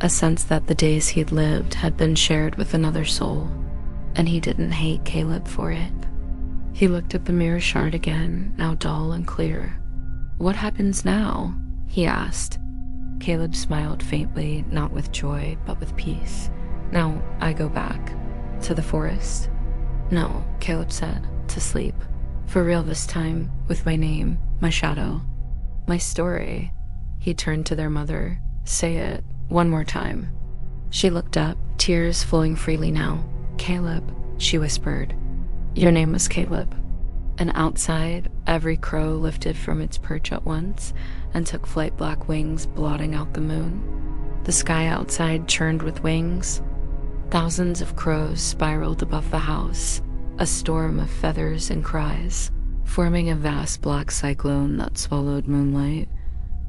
A sense that the days he'd lived had been shared with another soul, and he didn't hate Caleb for it. He looked at the mirror shard again, now dull and clear. "What happens now?" he asked. Caleb smiled faintly, not with joy, but with peace. "Now I go back. To the forest?" "No," Caleb said, "to sleep. For real this time, with my name, my shadow, my story." He turned to their mother. "Say it. One more time." She looked up, tears flowing freely now. "Caleb," she whispered. "Your name was Caleb." And outside, every crow lifted from its perch at once and took flight black wings, blotting out the moon. The sky outside churned with wings. Thousands of crows spiraled above the house, a storm of feathers and cries, forming a vast black cyclone that swallowed moonlight.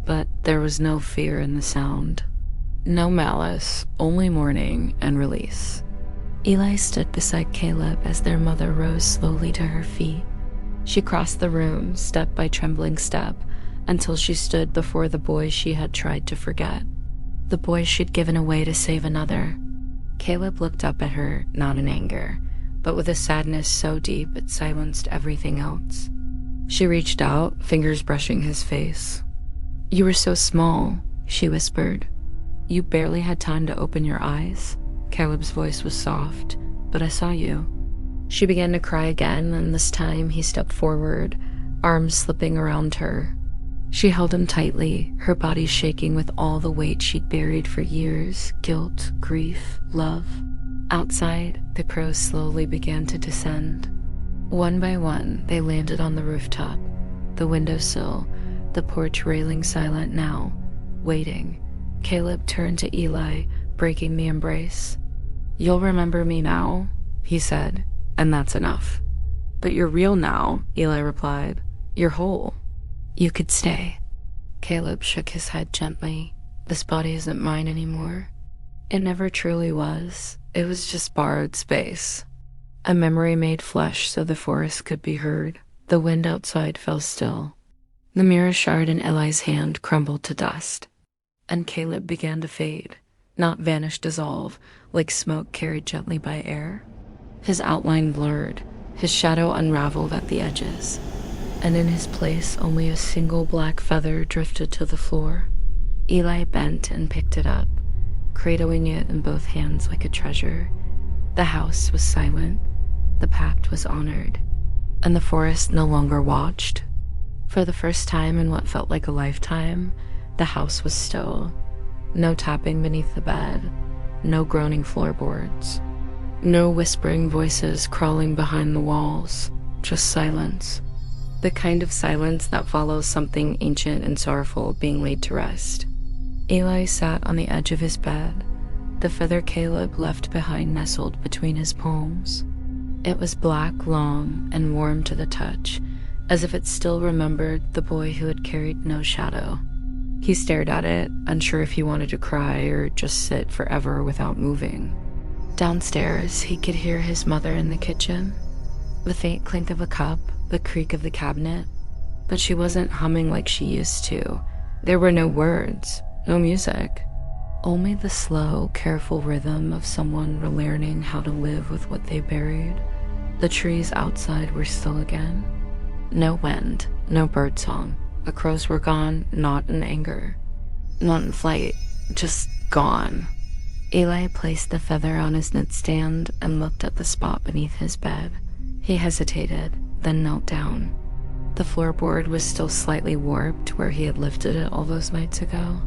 But there was no fear in the sound. No malice, only mourning and release. Eli stood beside Caleb as their mother rose slowly to her feet. She crossed the room, step by trembling step, until she stood before the boy she had tried to forget. the boy she'd given away to save another. Caleb looked up at her, not in anger, but with a sadness so deep it silenced everything else. She reached out, fingers brushing his face. "You were so small," she whispered. "You barely had time to open your eyes." Caleb's voice was soft, "But I saw you." She began to cry again, and this time he stepped forward, arms slipping around her. She held him tightly, her body shaking with all the weight she'd buried for years, guilt, grief, love. Outside, the crows slowly began to descend. One by one, they landed on the rooftop, the windowsill, the porch railing silent now, waiting. Caleb turned to Eli, breaking the embrace. "You'll remember me now," he said, "and that's enough." "But you're real now," Eli replied. "You're whole. You could stay." Caleb shook his head gently. "This body isn't mine anymore." It never truly was. It was just borrowed space. A memory made flesh so the forest could be heard. The wind outside fell still. The mirror shard in Eli's hand crumbled to dust. And Caleb began to fade, not vanish, dissolve, like smoke carried gently by air. His outline blurred, his shadow unraveled at the edges, and in his place only a single black feather drifted to the floor. Eli bent and picked it up, cradling it in both hands like a treasure. The house was silent, the pact was honored, and the forest no longer watched. For the first time in what felt like a lifetime, the house was still. No tapping beneath the bed, no groaning floorboards, no whispering voices crawling behind the walls, just silence. The kind of silence that follows something ancient and sorrowful being laid to rest. Eli sat on the edge of his bed, the feather Caleb left behind nestled between his palms. It was black, long, and warm to the touch, as if it still remembered the boy who had carried no shadow. He stared at it, unsure if he wanted to cry or just sit forever without moving. Downstairs, he could hear his mother in the kitchen, the faint clink of a cup, the creak of the cabinet, but she wasn't humming like she used to. There were no words, no music, only the slow, careful rhythm of someone relearning how to live with what they buried. The trees outside were still again. No wind, no birdsong. The crows were gone, not in anger, not in flight, just gone. Eli placed the feather on his nightstand and looked at the spot beneath his bed. He hesitated, then knelt down. The floorboard was still slightly warped where he had lifted it all those nights ago.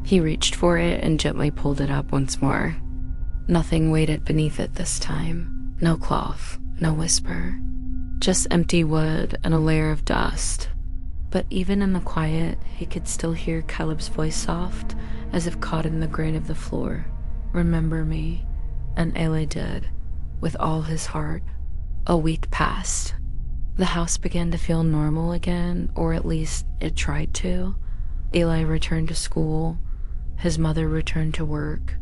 He reached for it and gently pulled it up once more. Nothing waited beneath it this time. No cloth, no whisper. Just empty wood and a layer of dust. But even in the quiet, he could still hear Caleb's voice soft, as if caught in the grain of the floor. "Remember me." And Eli did, with all his heart. A week passed. The house began to feel normal again, or at least it tried to. Eli returned to school. His mother returned to work.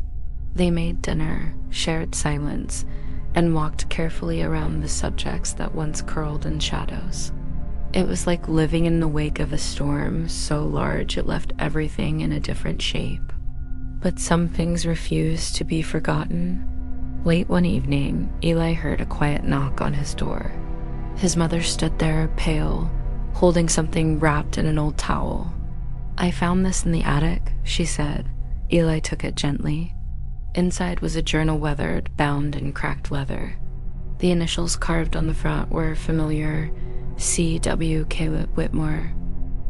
They made dinner, shared silence, and walked carefully around the subjects that once curled in shadows. It was like living in the wake of a storm so large it left everything in a different shape. But some things refused to be forgotten. Late one evening, Eli heard a quiet knock on his door. His mother stood there, pale, holding something wrapped in an old towel. "I found this in the attic," she said. Eli took it gently. Inside was a journal weathered, bound in cracked leather. The initials carved on the front were familiar: C.W. Caleb Whitmore.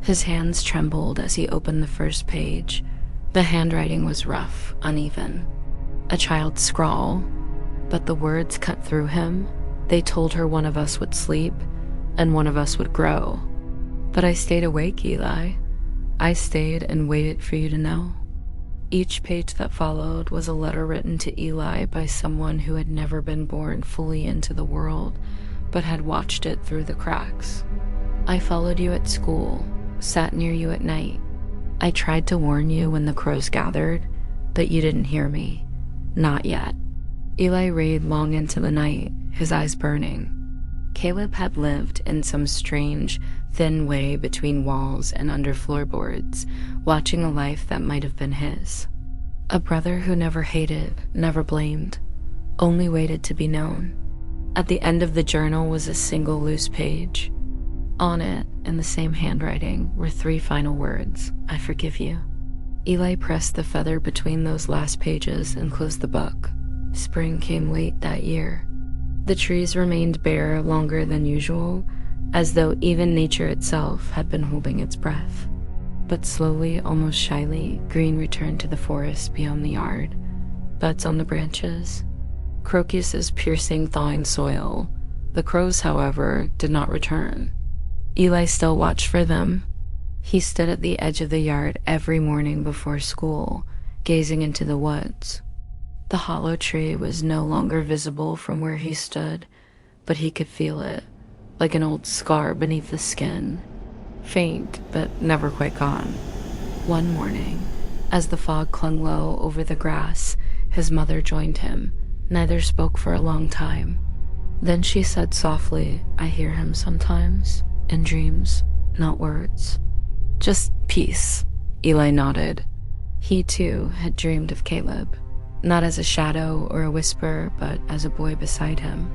His hands trembled as he opened the first page. The handwriting was rough, uneven. A child's scrawl, but the words cut through him. They told her one of us would sleep, and one of us would grow. But I stayed awake, Eli. I stayed and waited for you to know. Each page that followed was a letter written to Eli by someone who had never been born fully into the world, but had watched it through the cracks. I followed you at school, sat near you at night. I tried to warn you when the crows gathered, but you didn't hear me. Not yet. Eli read long into the night, his eyes burning. Caleb had lived in some strange, thin way between walls and under floorboards, watching a life that might have been his. A brother who never hated, never blamed, only waited to be known. At the end of the journal was a single loose page. On it, in the same handwriting, were 3 final words: I forgive you. Eli pressed the feather between those last pages and closed the book. Spring came late that year. The trees remained bare longer than usual, as though even nature itself had been holding its breath. But slowly, almost shyly, green returned to the forest beyond the yard. Buds on the branches, crocuses piercing thawing soil. The crows, however, did not return. Eli still watched for them. He stood at the edge of the yard every morning before school, gazing into the woods. The hollow tree was no longer visible from where he stood, but he could feel it, like an old scar beneath the skin. Faint, but never quite gone. One morning, as the fog clung low over the grass, his mother joined him. Neither spoke for a long time. Then she said softly, I hear him sometimes, in dreams, not words. Just peace. Eli nodded. He too had dreamed of Caleb, not as a shadow or a whisper, but as a boy beside him,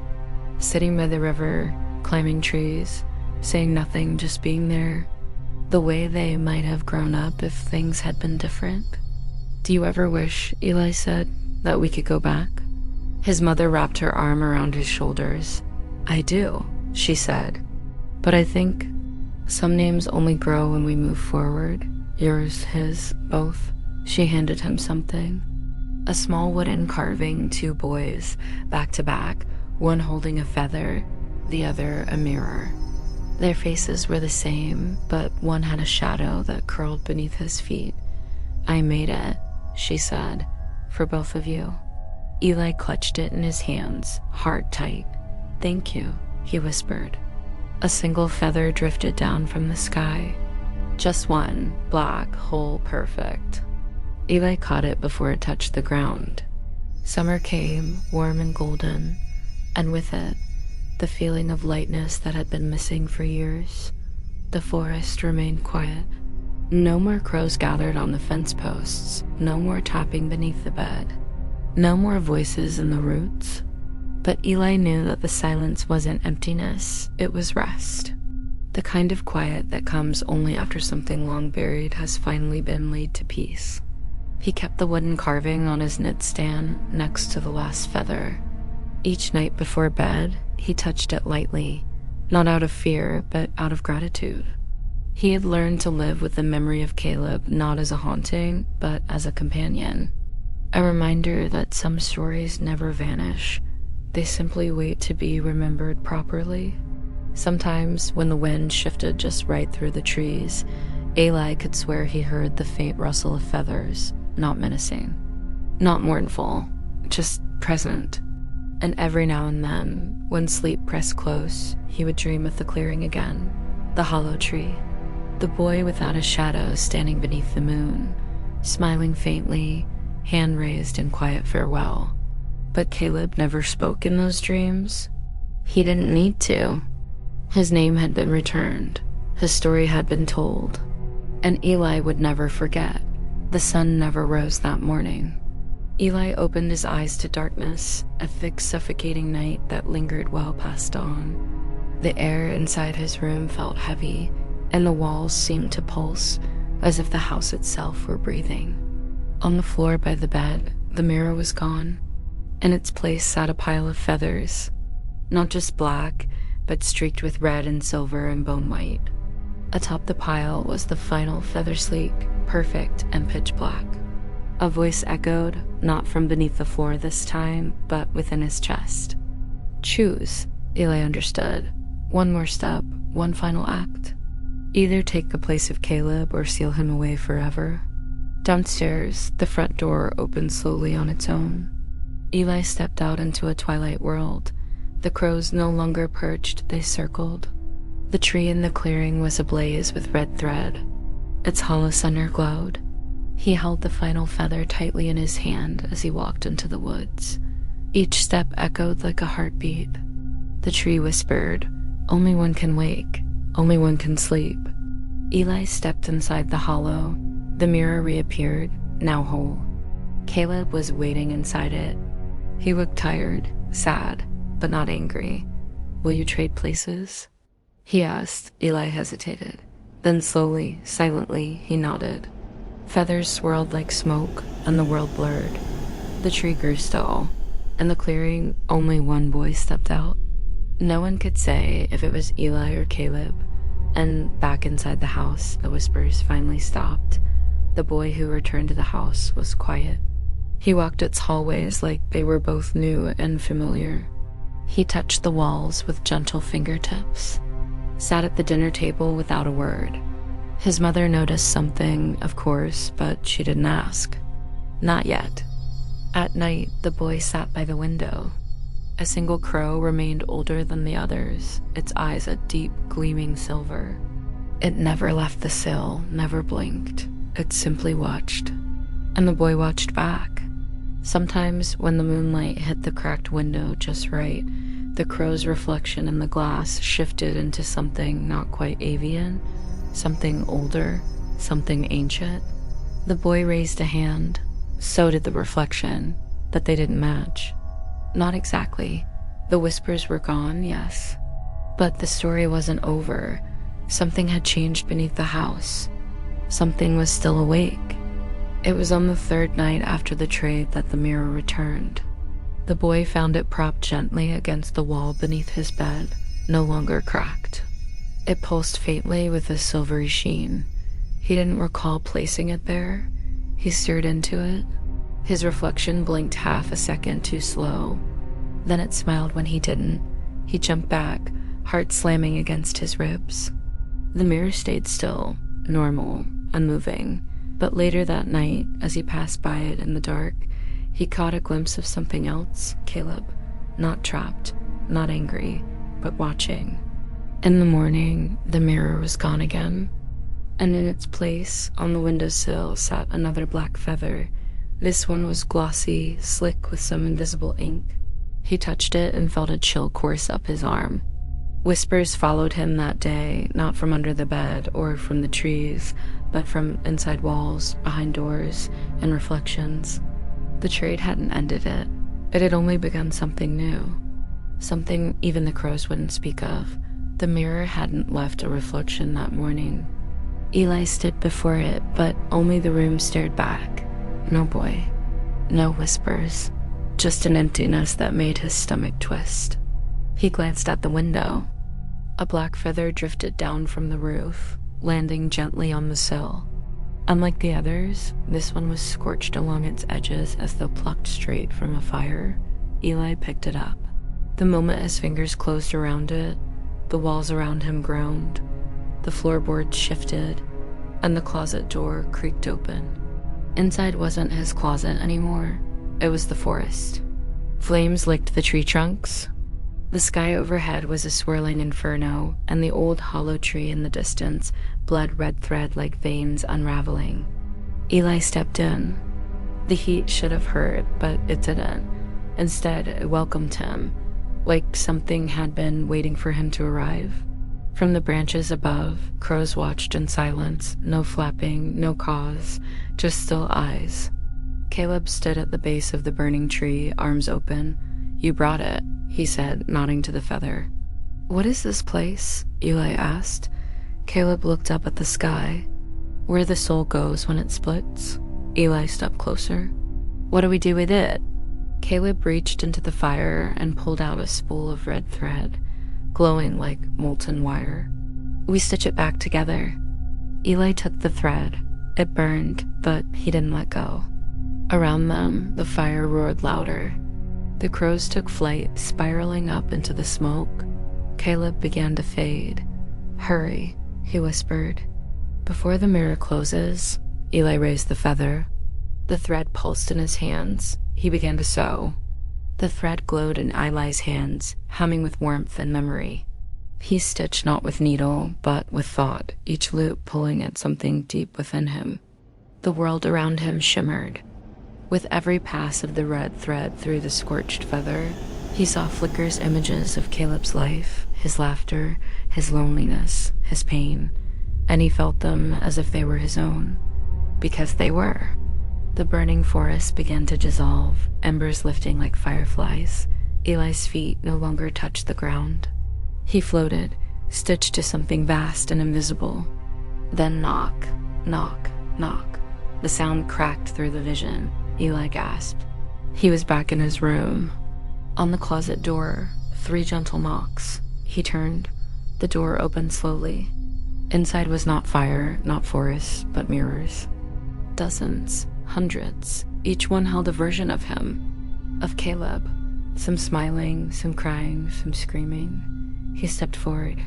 sitting by the river, climbing trees, saying nothing, just being there, the way they might have grown up if things had been different. Do you ever wish, Eli said, that we could go back? His mother wrapped her arm around his shoulders. I do, she said, but I think some names only grow when we move forward. Yours, his, both. She handed him something. A small wooden carving, 2 boys, back to back, one holding a feather, the other a mirror. Their faces were the same, but one had a shadow that curled beneath his feet. I made it, she said, for both of you. Eli clutched it in his hands, heart tight. Thank you, he whispered. A single feather drifted down from the sky. Just one, black, whole, perfect. Eli caught it before it touched the ground. Summer came, warm and golden, and with it, the feeling of lightness that had been missing for years. The forest remained quiet. No more crows gathered on the fence posts, no more tapping beneath the bed, no more voices in the roots. But Eli knew that the silence wasn't emptiness, it was rest. The kind of quiet that comes only after something long buried has finally been laid to peace. He kept the wooden carving on his knitstand next to the last feather. Each night before bed, he touched it lightly, not out of fear, but out of gratitude. He had learned to live with the memory of Caleb not as a haunting, but as a companion. A reminder that some stories never vanish. They simply wait to be remembered properly. Sometimes, when the wind shifted just right through the trees, Eli could swear he heard the faint rustle of feathers, not menacing, not mournful, just present. And every now and then, when sleep pressed close, he would dream of the clearing again, the hollow tree, the boy without a shadow standing beneath the moon, smiling faintly, hand raised in quiet farewell. But Caleb never spoke in those dreams. He didn't need to. His name had been returned. His story had been told. And Eli would never forget. The sun never rose that morning. Eli opened his eyes to darkness, a thick, suffocating night that lingered well past dawn. The air inside his room felt heavy, and the walls seemed to pulse, as if the house itself were breathing. On the floor by the bed, the mirror was gone. In its place sat a pile of feathers, not just black, but streaked with red and silver and bone white. Atop the pile was the final feather sleek, perfect, and pitch black. A voice echoed, not from beneath the floor this time, but within his chest. Choose, Eli understood. One more step, one final act. Either take the place of Caleb or seal him away forever. Downstairs, the front door opened slowly on its own. Eli stepped out into a twilight world. The crows no longer perched, they circled. The tree in the clearing was ablaze with red thread. Its hollow center glowed. He held the final feather tightly in his hand as he walked into the woods. Each step echoed like a heartbeat. The tree whispered, only one can wake, only one can sleep. Eli stepped inside the hollow. The mirror reappeared, now whole. Caleb was waiting inside it. He looked tired, sad, but not angry. "Will you trade places?" he asked. Eli hesitated. Then slowly, silently, he nodded. Feathers swirled like smoke, and the world blurred. The tree grew still. In the clearing, only one boy stepped out. No one could say if it was Eli or Caleb, and back inside the house, the whispers finally stopped. The boy who returned to the house was quiet. He walked its hallways like they were both new and familiar. He touched the walls with gentle fingertips, sat at the dinner table without a word. His mother noticed something, of course, but she didn't ask. Not yet. At night, the boy sat by the window. A single crow remained older than the others, its eyes a deep, gleaming silver. It never left the sill, never blinked. It simply watched. And the boy watched back. Sometimes, when the moonlight hit the cracked window just right, the crow's reflection in the glass shifted into something not quite avian, something older, something ancient. The boy raised a hand. So did the reflection, but they didn't match. Not exactly. The whispers were gone, yes. But the story wasn't over. Something had changed beneath the house. Something was still awake. It was on the third night after the trade that the mirror returned. The boy found it propped gently against the wall beneath his bed, no longer cracked. It pulsed faintly with a silvery sheen. He didn't recall placing it there. He stared into it. His reflection blinked half a second too slow. Then it smiled when he didn't. He jumped back, heart slamming against his ribs. The mirror stayed still, normal, unmoving. But later that night, as he passed by it in the dark, he caught a glimpse of something else, Caleb. Not trapped, not angry, but watching. In the morning, the mirror was gone again. And in its place, on the windowsill, sat another black feather. This one was glossy, slick with some invisible ink. He touched it and felt a chill course up his arm. Whispers followed him that day, not from under the bed or from the trees, but from inside walls, behind doors, and reflections. The trade hadn't ended it. It had only begun something new. Something even the crows wouldn't speak of. The mirror hadn't left a reflection that morning. Eli stood before it, but only the room stared back. No boy. No whispers. Just an emptiness that made his stomach twist. He glanced at the window. A black feather drifted down from the roof, landing gently on the sill. Unlike the others, this one was scorched along its edges as though plucked straight from a fire. Eli picked it up. The moment his fingers closed around it, the walls around him groaned. The floorboards shifted, and the closet door creaked open. Inside wasn't his closet anymore. It was the forest. Flames licked the tree trunks. The sky overhead was a swirling inferno, and the old hollow tree in the distance bled red thread like veins unraveling. Eli stepped in. The heat should have hurt, but it didn't. Instead, it welcomed him, like something had been waiting for him to arrive. From the branches above, crows watched in silence, no flapping, no caws, just still eyes. Caleb stood at the base of the burning tree, arms open. "You brought it," he said, nodding to the feather. "What is this place?" Eli asked. Caleb looked up at the sky. "Where the soul goes when it splits." Eli stepped closer. "What do we do with it?" Caleb reached into the fire and pulled out a spool of red thread, glowing like molten wire. "We stitch it back together." Eli took the thread. It burned, but he didn't let go. Around them, the fire roared louder. The crows took flight, spiraling up into the smoke. Caleb began to fade. "Hurry," he whispered. "Before the mirror closes," Eli raised the feather. The thread pulsed in his hands. He began to sew. The thread glowed in Eli's hands, humming with warmth and memory. He stitched not with needle, but with thought, each loop pulling at something deep within him. The world around him shimmered. With every pass of the red thread through the scorched feather, he saw flickers images of Caleb's life, his laughter, his loneliness, his pain, and he felt them as if they were his own. Because they were. The burning forest began to dissolve, embers lifting like fireflies. Eli's feet no longer touched the ground. He floated, stitched to something vast and invisible. Then knock, knock, knock. The sound cracked through the vision. Eli gasped. He was back in his room. On the closet door, 3 gentle knocks. He turned. The door opened slowly. Inside was not fire, not forest, but mirrors. Dozens, hundreds. Each one held a version of him, of Caleb. Some smiling, some crying, some screaming. He stepped forward.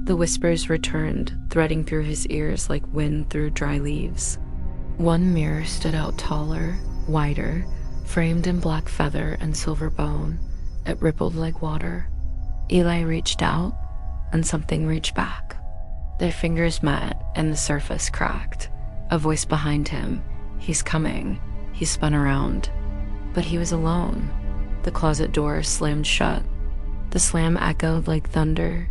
The whispers returned, threading through his ears like wind through dry leaves. One mirror stood out taller, wider, framed in black feather and silver bone. It rippled like water. Eli reached out, and something reached back. Their fingers met, and the surface cracked. A voice behind him. He's coming. He spun around. But he was alone. The closet door slammed shut. The slam echoed like thunder.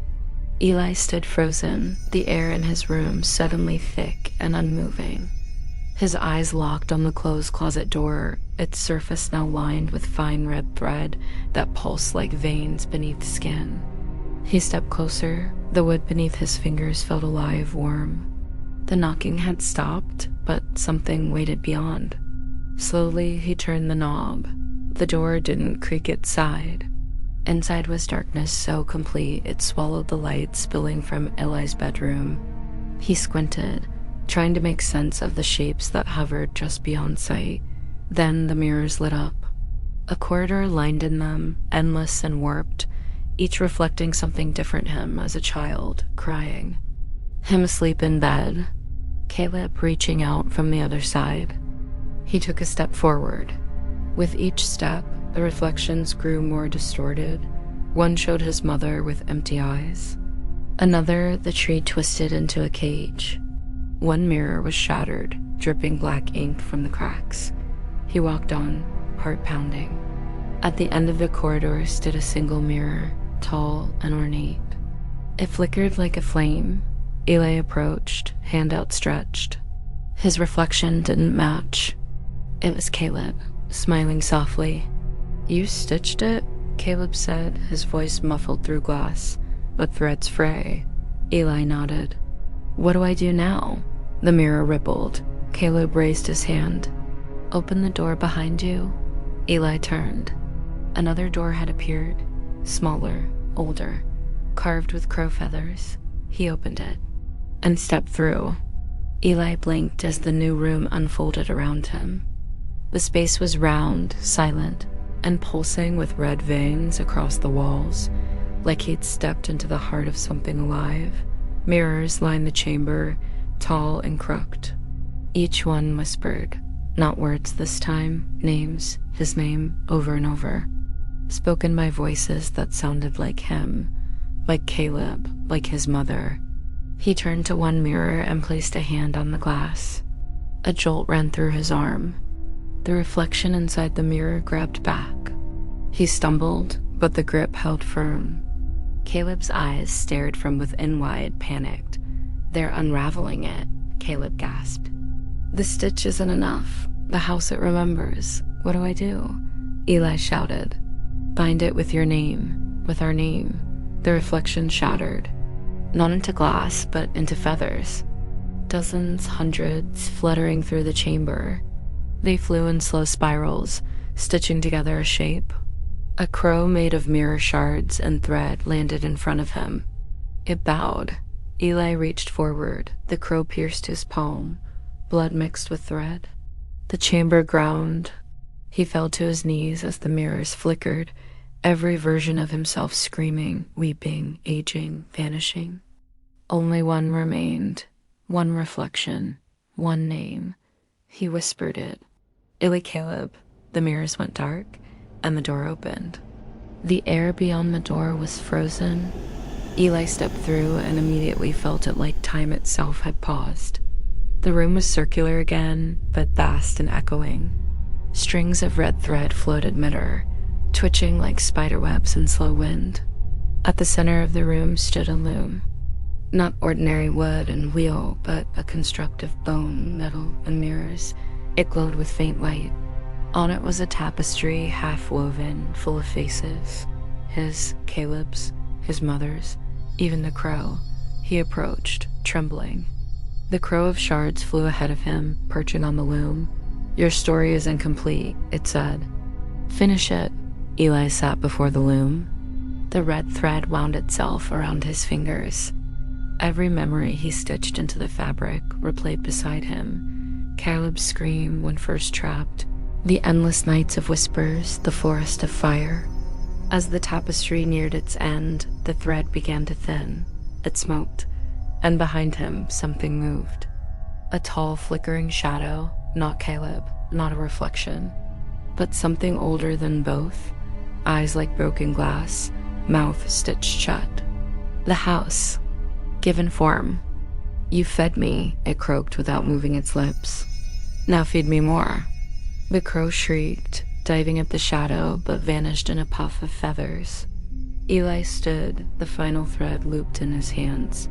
Eli stood frozen, the air in his room suddenly thick and unmoving. His eyes locked on the closed closet door, its surface now lined with fine red thread that pulsed like veins beneath skin. He stepped closer. The wood beneath his fingers felt alive, warm. The knocking had stopped, but something waited beyond. Slowly, he turned the knob. The door didn't creak its side. Inside was darkness so complete it swallowed the light spilling from Eli's bedroom. He squinted, trying to make sense of the shapes that hovered just beyond sight. Then the mirrors lit up. A corridor lined in them, endless and warped, each reflecting something different him as a child, crying. Him asleep in bed, Caleb reaching out from the other side. He took a step forward. With each step, the reflections grew more distorted. One showed his mother with empty eyes. Another, the tree twisted into a cage. One mirror was shattered, dripping black ink from the cracks. He walked on, heart pounding. At the end of the corridor stood a single mirror, tall and ornate. It flickered like a flame. Eli approached, hand outstretched. His reflection didn't match. It was Caleb, smiling softly. "You stitched it?" Caleb said, his voice muffled through glass, but threads fray. Eli nodded. "What do I do now?" The mirror rippled. Caleb raised his hand. "Open the door behind you." Eli turned. Another door had appeared, smaller, older, carved with crow feathers. He opened it and stepped through. Eli blinked as the new room unfolded around him. The space was round, silent, and pulsing with red veins across the walls, like he'd stepped into the heart of something alive. Mirrors lined the chamber, tall and crooked. Each one whispered, not words this time, names, his name, over and over, spoken by voices that sounded like him, like Caleb, like his mother. He turned to one mirror and placed a hand on the glass. A jolt ran through his arm. The reflection inside the mirror grabbed back. He stumbled, but the grip held firm. Caleb's eyes stared from within wide, panicked. "They're unraveling it," Caleb gasped. "The stitch isn't enough. The house it remembers. What do I do?" Eli shouted. "Bind it with your name, with our name." The reflection shattered. Not into glass, but into feathers. Dozens, hundreds, fluttering through the chamber. They flew in slow spirals, stitching together a shape. A crow made of mirror shards and thread landed in front of him. It bowed. Eli reached forward. The crow pierced his palm, blood mixed with thread. The chamber ground. He fell to his knees as the mirrors flickered, every version of himself screaming, weeping, aging, vanishing. Only one remained, one reflection, one name. He whispered it. "Illy Caleb." The mirrors went dark, and the door opened. The air beyond the door was frozen. Eli stepped through and immediately felt it like time itself had paused. The room was circular again, but vast and echoing. Strings of red thread floated mid-air, twitching like spiderwebs in slow wind. At the center of the room stood a loom. Not ordinary wood and wheel, but a constructive bone, metal, and mirrors. It glowed with faint light. On it was a tapestry half-woven, full of faces. His, Caleb's, his mother's, even the crow. He approached, trembling. The crow of shards flew ahead of him, perching on the loom. "Your story is incomplete," it said. "Finish it." Eli sat before the loom. The red thread wound itself around his fingers. Every memory he stitched into the fabric replayed beside him. Caleb's scream when first trapped, the endless nights of whispers, the forest of fire. As the tapestry neared its end, the thread began to thin. It smoked, and behind him something moved. A tall, flickering shadow, not Caleb, not a reflection, but something older than both. Eyes like broken glass, mouth stitched shut. The house, given form. "You fed me," it croaked without moving its lips. "Now feed me more." The crow shrieked, diving at the shadow, but vanished in a puff of feathers. Eli stood, the final thread looped in his hands.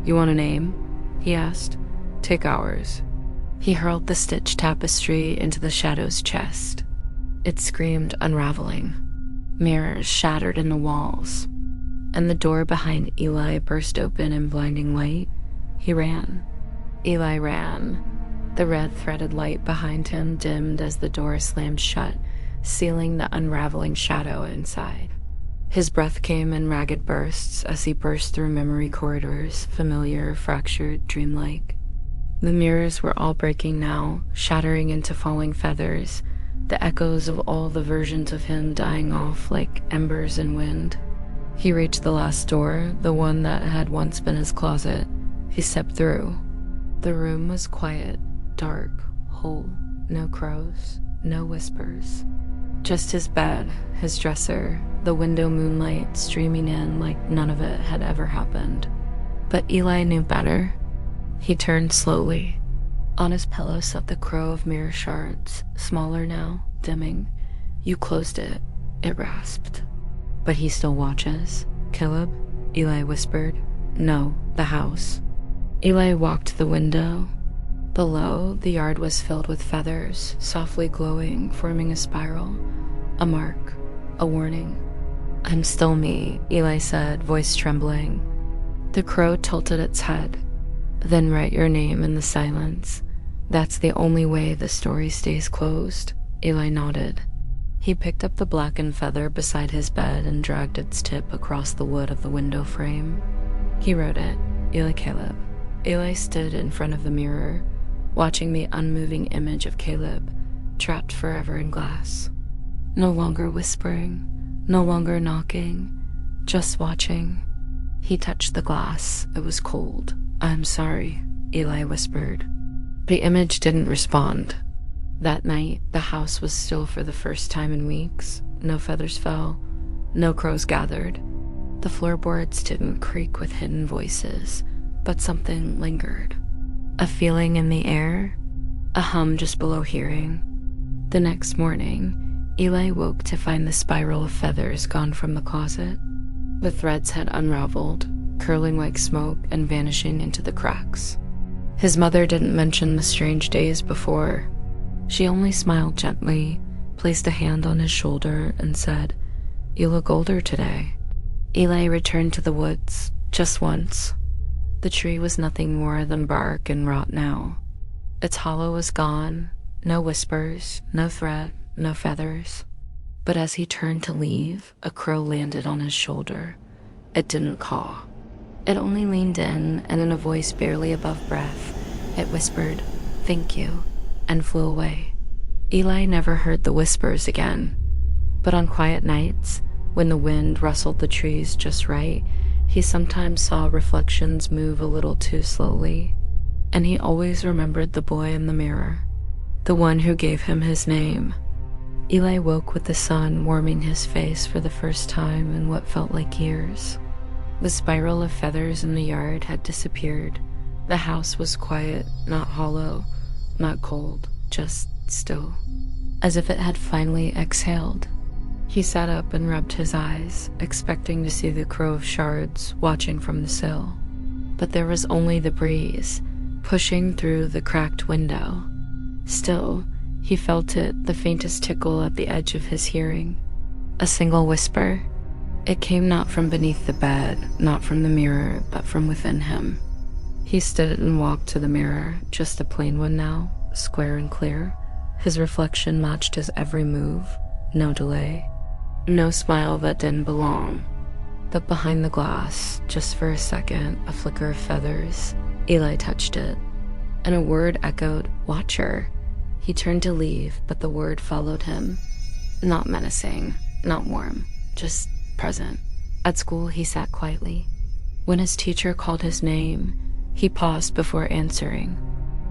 "You want a name?" he asked. "Take ours." He hurled the stitched tapestry into the shadow's chest. It screamed, unraveling. Mirrors shattered in the walls, and the door behind Eli burst open in blinding light. He ran. Eli ran. The red threaded light behind him dimmed as the door slammed shut, sealing the unraveling shadow inside. His breath came in ragged bursts as he burst through memory corridors, familiar, fractured, dreamlike. The mirrors were all breaking now, shattering into falling feathers, the echoes of all the versions of him dying off like embers in wind. He reached the last door, the one that had once been his closet. He stepped through. The room was quiet, dark, whole, no crows, no whispers. Just his bed, his dresser, the window moonlight streaming in like none of it had ever happened. But Eli knew better. He turned slowly. On his pillow sat the crow of mirror shards, smaller now, dimming. "You closed it," it rasped. "But he still watches." "Caleb?" Eli whispered. "No, the house." Eli walked to the window. Below, the yard was filled with feathers, softly glowing, forming a spiral. A mark, a warning. "I'm still me," Eli said, voice trembling. The crow tilted its head. "Then write your name in the silence. That's the only way the story stays closed." Eli nodded. He picked up the blackened feather beside his bed and dragged its tip across the wood of the window frame. He wrote it, Eli Caleb. Eli stood in front of the mirror, watching the unmoving image of Caleb, trapped forever in glass. No longer whispering, no longer knocking, just watching. He touched the glass. It was cold. "I'm sorry," Eli whispered. The image didn't respond. That night, the house was still for the first time in weeks. No feathers fell. No crows gathered. The floorboards didn't creak with hidden voices, but something lingered. A feeling in the air, a hum just below hearing. The next morning, Eli woke to find the spiral of feathers gone from the closet. The threads had unraveled, curling like smoke and vanishing into the cracks. His mother didn't mention the strange days before. She only smiled gently, placed a hand on his shoulder, and said, "You look older today." Eli returned to the woods, just once. The tree was nothing more than bark and rot now. Its hollow was gone, no whispers, no thread, no feathers. But as he turned to leave, a crow landed on his shoulder. It didn't caw. It only leaned in, and in a voice barely above breath, it whispered, "Thank you," and flew away. Eli never heard the whispers again. But on quiet nights, when the wind rustled the trees just right, he sometimes saw reflections move a little too slowly. And he always remembered the boy in the mirror, the one who gave him his name. Eli woke with the sun warming his face for the first time in what felt like years. The spiral of feathers in the yard had disappeared. The house was quiet, not hollow, not cold, just still, as if it had finally exhaled. He sat up and rubbed his eyes, expecting to see the crow of shards watching from the sill. But there was only the breeze, pushing through the cracked window. Still, He felt it, the faintest tickle at the edge of his hearing. A single whisper. It came not from beneath the bed, not from the mirror, but from within him. He stood and walked to the mirror, just a plain one now, square and clear. His reflection matched his every move, no delay. No smile that didn't belong. But behind the glass, just for a second, a flicker of feathers. Eli touched it, and a word echoed, "Watcher." He turned to leave, but the word followed him. Not menacing, not warm, just present. At school, he sat quietly. When his teacher called his name, he paused before answering.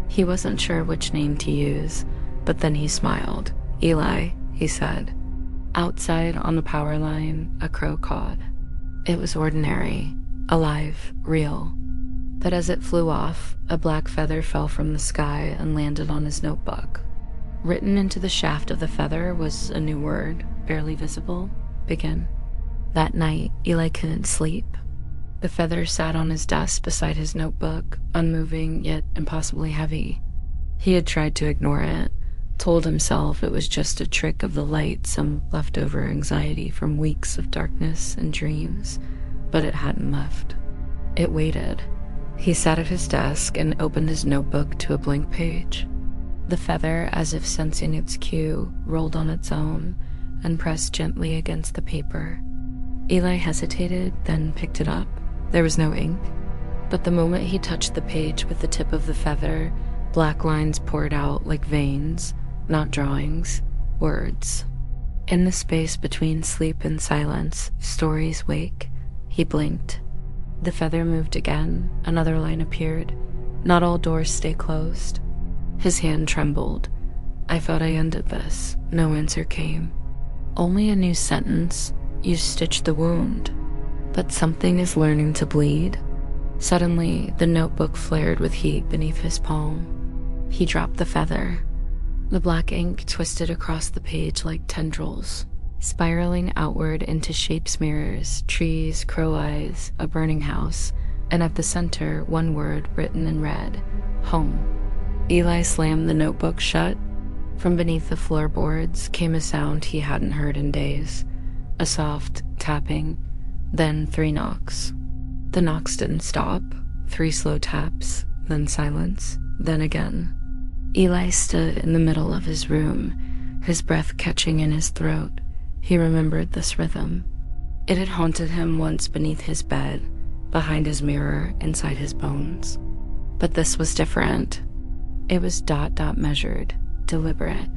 He wasn't sure which name to use, but then he smiled. "Eli," he said. Outside on the power line, a crow cawed. It was ordinary, alive, real. But as it flew off, a black feather fell from the sky and landed on his notebook. Written into the shaft of the feather was a new word, barely visible: begin. That night, Eli couldn't sleep. The feather sat on his desk beside his notebook, unmoving yet impossibly heavy. He had tried to ignore it, told himself it was just a trick of the light, some leftover anxiety from weeks of darkness and dreams, but it hadn't left. It waited. He sat at his desk and opened his notebook to a blank page. The feather, as if sensing its cue, rolled on its own and pressed gently against the paper. Eli hesitated, then picked it up. There was no ink, but the moment he touched the page with the tip of the feather, black lines poured out like veins, not drawings, words. In the space between sleep and silence, stories wake. He blinked. The feather moved again, another line appeared. Not all doors stay closed. His hand trembled. I thought I ended this. No answer came. Only a new sentence. You stitched the wound. But something is learning to bleed. Suddenly, the notebook flared with heat beneath his palm. He dropped the feather. The black ink twisted across the page like tendrils, spiraling outward into shapes, mirrors, trees, crow eyes, a burning house, and at the center, one word written in red: home. Eli slammed the notebook shut. From beneath the floorboards came a sound he hadn't heard in days. A soft tapping, then 3 knocks. The knocks didn't stop. 3 slow taps, then silence, then again. Eli stood in the middle of his room, his breath catching in his throat. He remembered this rhythm. It had haunted him once beneath his bed, behind his mirror, inside his bones. But this was different. It was dot measured, deliberate,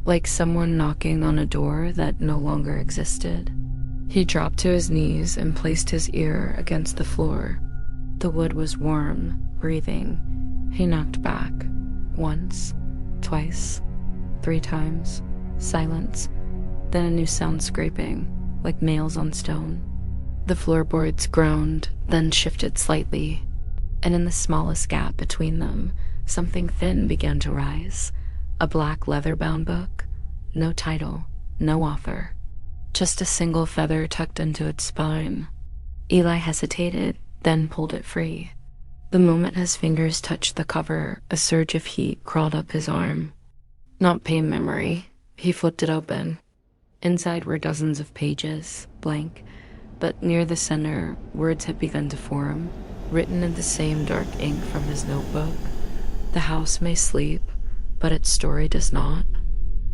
like someone knocking on a door that no longer existed. He dropped to his knees and placed his ear against the floor. The wood was warm, breathing. He knocked back. Once, twice, 3 times. Silence. Then a new sound scraping, like nails on stone. The floorboards groaned, then shifted slightly, and in the smallest gap between them, something thin began to rise. A black leather-bound book. No title, no author. Just a single feather tucked into its spine. Eli hesitated, then pulled it free. The moment his fingers touched the cover, a surge of heat crawled up his arm. Not pain memory. He flipped it open. Inside were dozens of pages, blank, but near the center, words had begun to form, written in the same dark ink from his notebook. The house may sleep, but its story does not.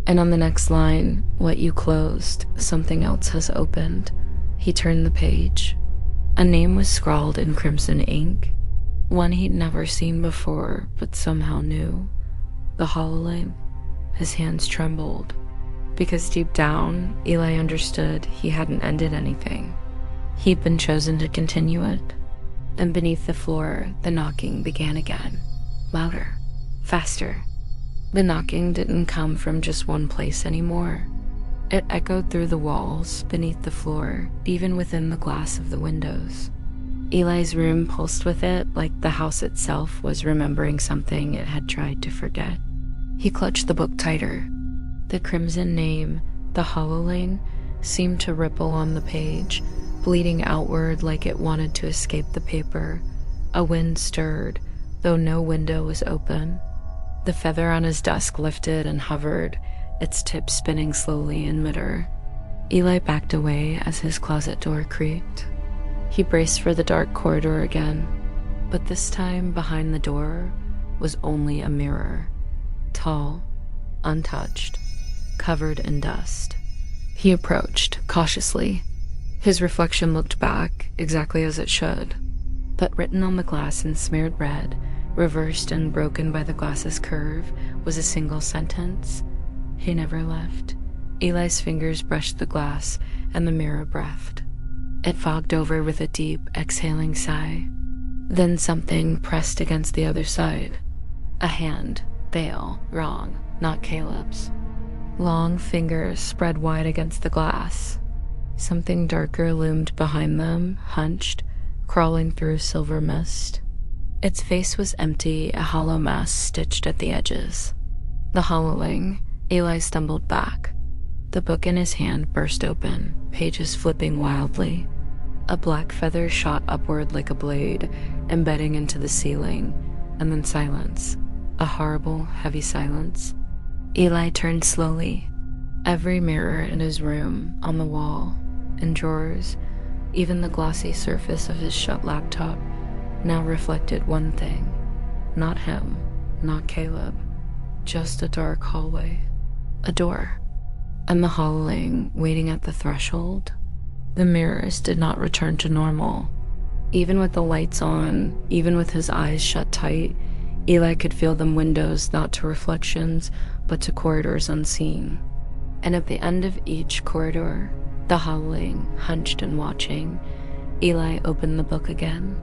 And on the next line, what you closed, something else has opened. He turned the page. A name was scrawled in crimson ink, one he'd never seen before, but somehow knew. The Hololing. His hands trembled, because deep down, Eli understood he hadn't ended anything. He'd been chosen to continue it. And beneath the floor, the knocking began again. Louder. Faster. The knocking didn't come from just one place anymore. It echoed through the walls, beneath the floor, even within the glass of the windows. Eli's room pulsed with it, like the house itself was remembering something it had tried to forget. He clutched the book tighter. The crimson name, the Hololing, seemed to ripple on the page, bleeding outward like it wanted to escape the paper. A wind stirred, though no window was open. The feather on his desk lifted and hovered, its tip spinning slowly in midair. Eli backed away as his closet door creaked. He braced for the dark corridor again, but this time behind the door was only a mirror, tall, untouched, covered in dust. He approached cautiously. His reflection looked back exactly as it should, but written on the glass in smeared red, reversed and broken by the glass's curve, was a single sentence: "He never left." Eli's fingers brushed the glass, and the mirror breathed. It fogged over with a deep, exhaling sigh. Then something pressed against the other side. A hand, Bale, wrong, not Caleb's. Long fingers spread wide against the glass. Something darker loomed behind them, hunched, crawling through silver mist. Its face was empty, a hollow mass stitched at the edges. The hollowing, Eli stumbled back. The book in his hand burst open, pages flipping wildly. A black feather shot upward like a blade, embedding into the ceiling, and then silence. A horrible, heavy silence. Eli turned slowly. Every mirror in his room, on the wall, in drawers, even the glossy surface of his shut laptop, now reflected one thing. Not him, not Caleb, just a dark hallway. A door. And the hollowing waiting at the threshold. The mirrors did not return to normal. Even with the lights on, even with his eyes shut tight, Eli could feel them windows not to reflections, but to corridors unseen. And at the end of each corridor, the hollowing, hunched and watching, Eli opened the book again.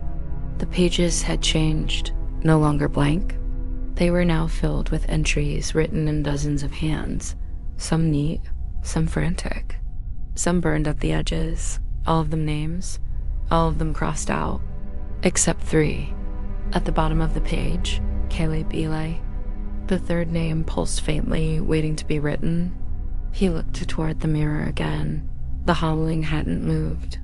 The pages had changed, no longer blank. They were now filled with entries written in dozens of hands, some neat, some frantic, some burned at the edges, all of them names, all of them crossed out, except 3. At the bottom of the page, Caleb Eli. The third name pulsed faintly, waiting to be written. He looked toward the mirror again. The hollowing hadn't moved,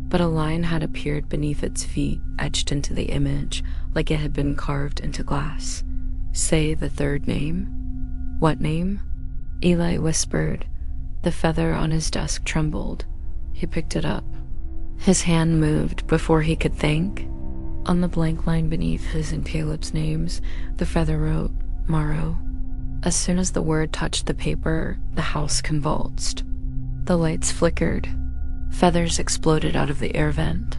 but a line had appeared beneath its feet, etched into the image, like it had been carved into glass. Say the third name. What name? Eli whispered. The feather on his desk trembled. He picked it up. His hand moved before he could think. On the blank line beneath his and Caleb's names, the feather wrote, Morrow. As soon as the word touched the paper, the house convulsed. The lights flickered. Feathers exploded out of the air vent.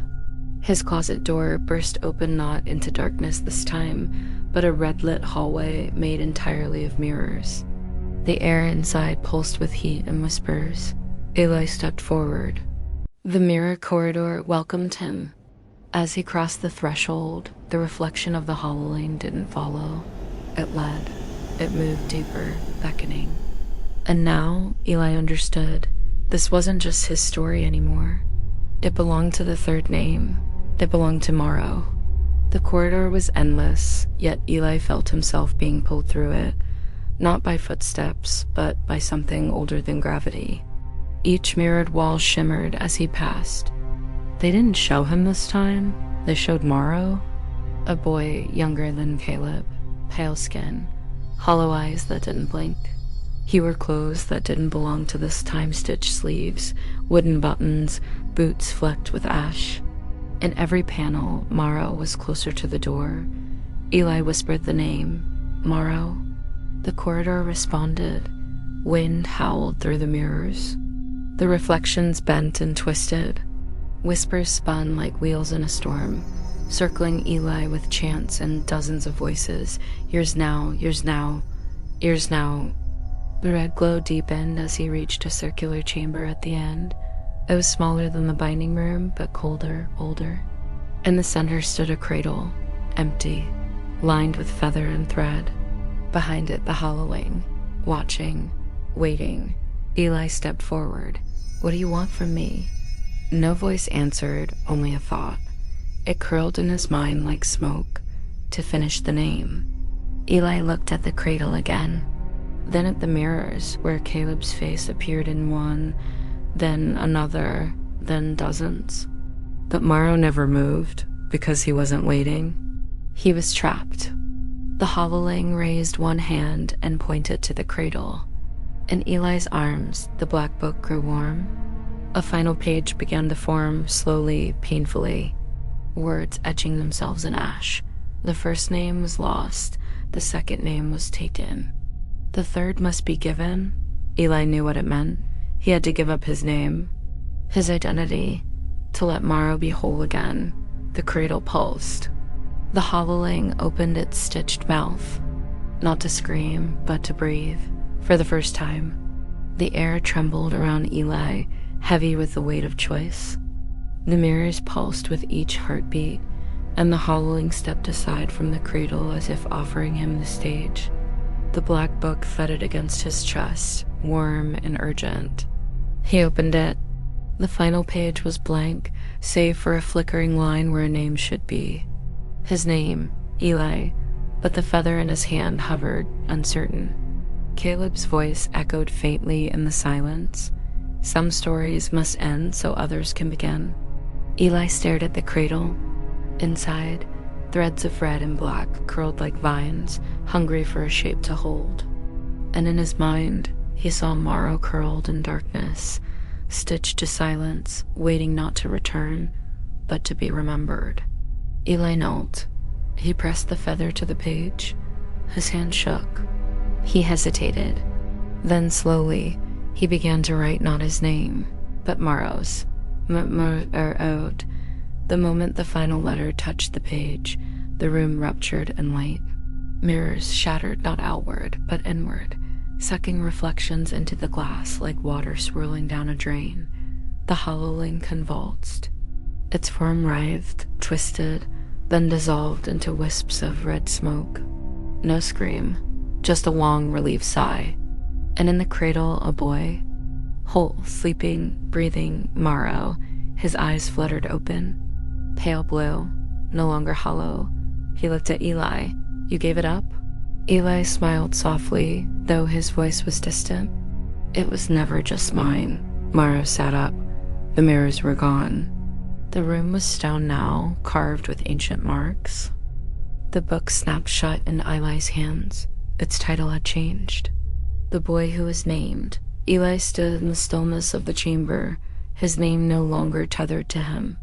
His closet door burst open, not into darkness this time, but a red-lit hallway made entirely of mirrors. The air inside pulsed with heat and whispers. Eli stepped forward. The mirror corridor welcomed him. As he crossed the threshold, the reflection of the hollowing didn't follow. It led. It moved deeper, beckoning. And now, Eli understood. This wasn't just his story anymore. It belonged to the third name. It belonged to Morrow. The corridor was endless, yet Eli felt himself being pulled through it, not by footsteps, but by something older than gravity. Each mirrored wall shimmered as he passed. They didn't show him this time. They showed Morrow, a boy younger than Caleb, pale skin, hollow eyes that didn't blink. He wore clothes that didn't belong to this time-stitched sleeves, wooden buttons, boots flecked with ash. In every panel, Morrow was closer to the door. Eli whispered the name, Morrow. The corridor responded. Wind howled through the mirrors. The reflections bent and twisted. Whispers spun like wheels in a storm, circling Eli with chants and dozens of voices. Years now, years now, years now. The red glow deepened as he reached a circular chamber at the end. It was smaller than the binding room, but colder, older. In the center stood a cradle, empty, lined with feather and thread. Behind it, the hollowing, watching, waiting. Eli stepped forward. What do you want from me? No voice answered, only a thought. It curled in his mind like smoke. To finish the name. Eli looked at the cradle again, then at the mirrors where Caleb's face appeared in one, then another, then dozens. But Morrow never moved because he wasn't waiting. He was trapped. The hoveling raised one hand and pointed to the cradle. In Eli's arms, the black book grew warm. A final page began to form, slowly, painfully, words etching themselves in ash. The first name was lost, the second name was taken. The third must be given. Eli knew what it meant. He had to give up his name, his identity, to let Morrow be whole again. The cradle pulsed. The hoveling opened its stitched mouth, not to scream, but to breathe. For the first time, the air trembled around Eli, heavy with the weight of choice. The mirrors pulsed with each heartbeat, and the hoveling stepped aside from the cradle as if offering him the stage. The black book thudded against his chest, warm and urgent. He opened it. The final page was blank, save for a flickering line where a name should be. His name, Eli, but the feather in his hand hovered, uncertain. Caleb's voice echoed faintly in the silence. Some stories must end so others can begin. Eli stared at the cradle. Inside, threads of red and black curled like vines, hungry for a shape to hold. And in his mind, he saw Morrow curled in darkness, stitched to silence, waiting not to return, but to be remembered. Eli knelt. He pressed the feather to the page. His hand shook. He hesitated. Then slowly, he began to write not his name, but Morrow's. The moment the final letter touched the page, the room ruptured in light. Mirrors shattered not outward, but inward, sucking reflections into the glass like water swirling down a drain. The hollowing convulsed. Its form writhed, twisted, then dissolved into wisps of red smoke. No scream, just a long, relieved sigh. And in the cradle, a boy, whole, sleeping, breathing, Morrow, his eyes fluttered open. Pale blue, no longer hollow. He looked at Eli. You gave it up? Eli smiled softly, though his voice was distant. It was never just mine. Morrow sat up. The mirrors were gone. The room was stone now, carved with ancient marks. The book snapped shut in Eli's hands. Its title had changed. The Boy Who Was Named. Eli stood in the stillness of the chamber, his name no longer tethered to him.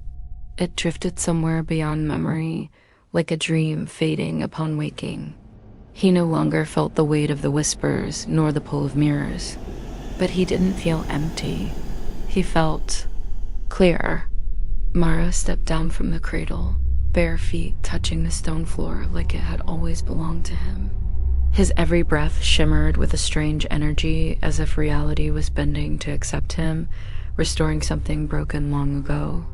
It drifted somewhere beyond memory, like a dream fading upon waking. He no longer felt the weight of the whispers, nor the pull of mirrors. But he didn't feel empty. He felt clear. Morrow stepped down from the cradle, bare feet touching the stone floor like it had always belonged to him. His every breath shimmered with a strange energy, as if reality was bending to accept him, restoring something broken long ago.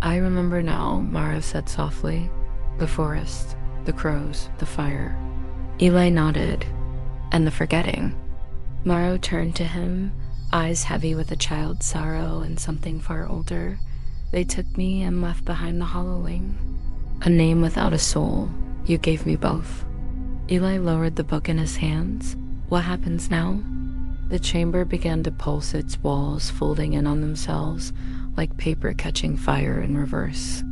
I remember now, Morrow said softly. The forest, the crows, the fire. Eli nodded. And the forgetting. Morrow turned to him, eyes heavy with a child's sorrow and something far older. They took me and left behind the hollowing. A name without a soul. You gave me both. Eli lowered the book in his hands. What happens now? The chamber began to pulse, its walls folding in on themselves, like paper catching fire in reverse.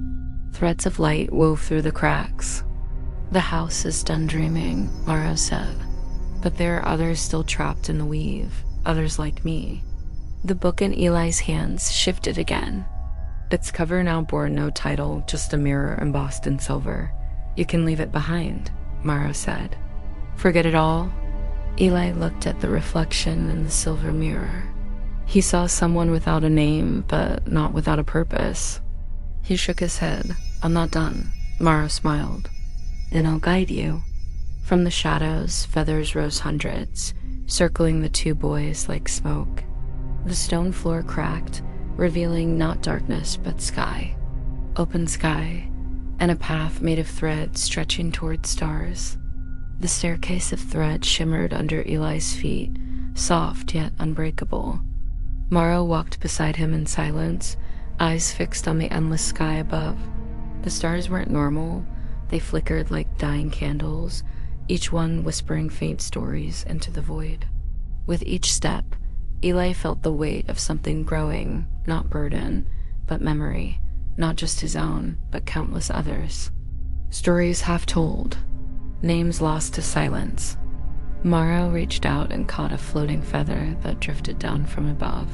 Threads of light wove through the cracks. The house is done dreaming, Morrow said. But there are others still trapped in the weave, others like me. The book in Eli's hands shifted again. Its cover now bore no title, just a mirror embossed in silver. You can leave it behind, Morrow said. Forget it all? Eli looked at the reflection in the silver mirror. He saw someone without a name, but not without a purpose. He shook his head. I'm not done. Morrow smiled. Then I'll guide you. From the shadows, feathers rose hundreds, circling the two boys like smoke. The stone floor cracked, revealing not darkness but sky. Open sky, and a path made of thread stretching toward stars. The staircase of thread shimmered under Eli's feet, soft yet unbreakable. Morrow walked beside him in silence, eyes fixed on the endless sky above. The stars weren't normal. They flickered like dying candles, each one whispering faint stories into the void. With each step, Eli felt the weight of something growing, not burden, but memory, not just his own, but countless others. Stories half told. names lost to silence. Morrow reached out and caught a floating feather that drifted down from above.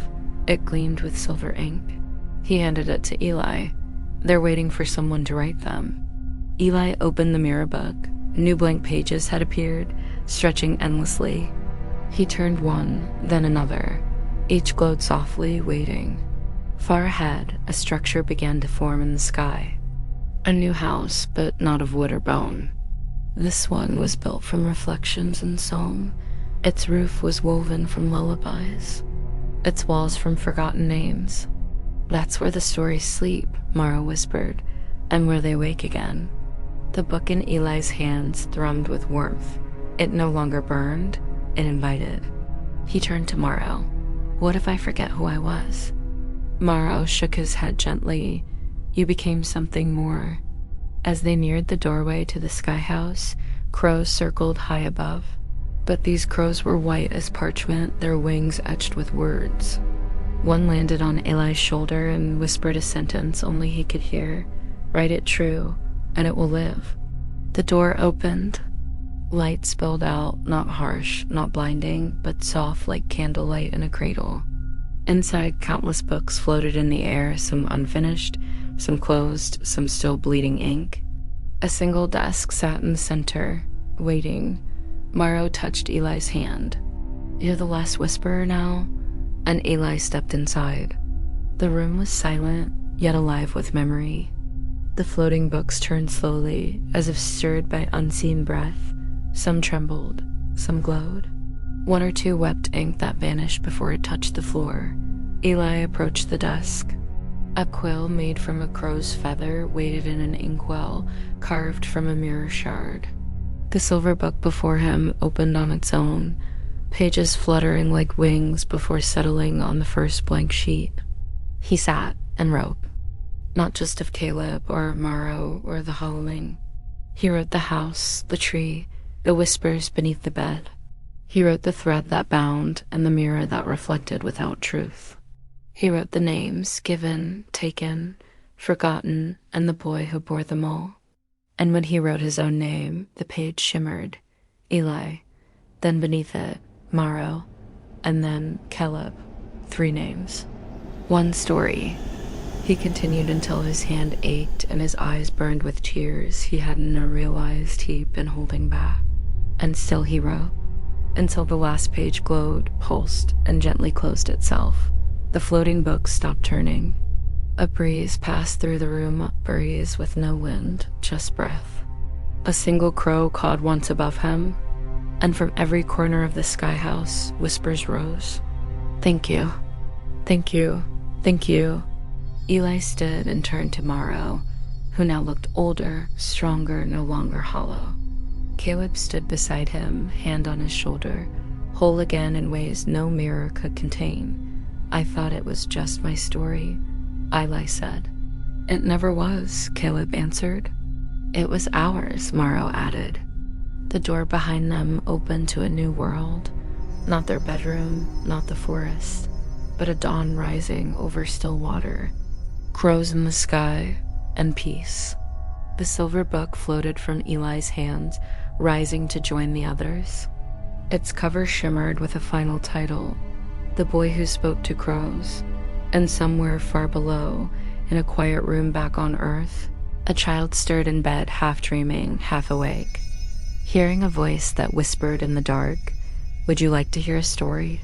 It gleamed with silver ink. He handed it to Eli. They're waiting for someone to write them. Eli opened the mirror book. New blank pages had appeared, stretching endlessly. He turned one, then another. Each glowed softly, waiting. Far ahead, a structure began to form in the sky. A new house, but not of wood or bone. This one was built from reflections and song. Its roof was woven from lullabies. Its walls from forgotten names. That's where the stories sleep, Morrow whispered, and where they wake again. The book in Eli's hands thrummed with warmth. It no longer burned, it invited. He turned to Morrow. What if I forget who I was? Morrow shook his head gently. You became something more. As they neared the doorway to the sky house, crows circled high above. But these crows were white as parchment, their wings etched with words. One landed on Eli's shoulder and whispered a sentence only he could hear. Write it true, and it will live. The door opened. Light spilled out, not harsh, not blinding, but soft like candlelight in a cradle. Inside, countless books floated in the air, some unfinished, some closed, some still bleeding ink. A single desk sat in the center, waiting. Morrow touched Eli's hand. You're the last whisperer now? And Eli stepped inside. The room was silent, yet alive with memory. The floating books turned slowly, as if stirred by unseen breath. Some trembled, some glowed. One or two wept ink that vanished before it touched the floor. Eli approached the desk. A quill made from a crow's feather waited in an inkwell carved from a mirror shard. The silver book before him opened on its own, pages fluttering like wings before settling on the first blank sheet. He sat and wrote, not just of Caleb or Morrow or the howling. He wrote the house, the tree, the whispers beneath the bed. He wrote the thread that bound and the mirror that reflected without truth. He wrote the names given, taken, forgotten, and the boy who bore them all. And when he wrote his own name, the page shimmered, Eli, then beneath it, Morrow, and then Caleb, 3 names. One story. He continued until his hand ached and his eyes burned with tears he hadn't realized he'd been holding back. And still he wrote, until the last page glowed, pulsed, and gently closed itself. The floating book stopped turning. A breeze passed through the room, a breeze with no wind, just breath. A single crow cawed once above him, and from every corner of the sky house, whispers rose. Thank you. Thank you. Thank you. Eli stood and turned to Morrow, who now looked older, stronger, no longer hollow. Caleb stood beside him, hand on his shoulder, whole again in ways no mirror could contain. I thought it was just my story, Eli said. It never was, Caleb answered. It was ours, Morrow added. The door behind them opened to a new world. Not their bedroom, not the forest, but a dawn rising over still water. Crows in the sky, and peace. The silver book floated from Eli's hands, rising to join the others. Its cover shimmered with a final title, The Boy Who Spoke to Crows. And somewhere far below, in a quiet room back on Earth, a child stirred in bed, half dreaming, half awake. Hearing a voice that whispered in the dark, would you like to hear a story?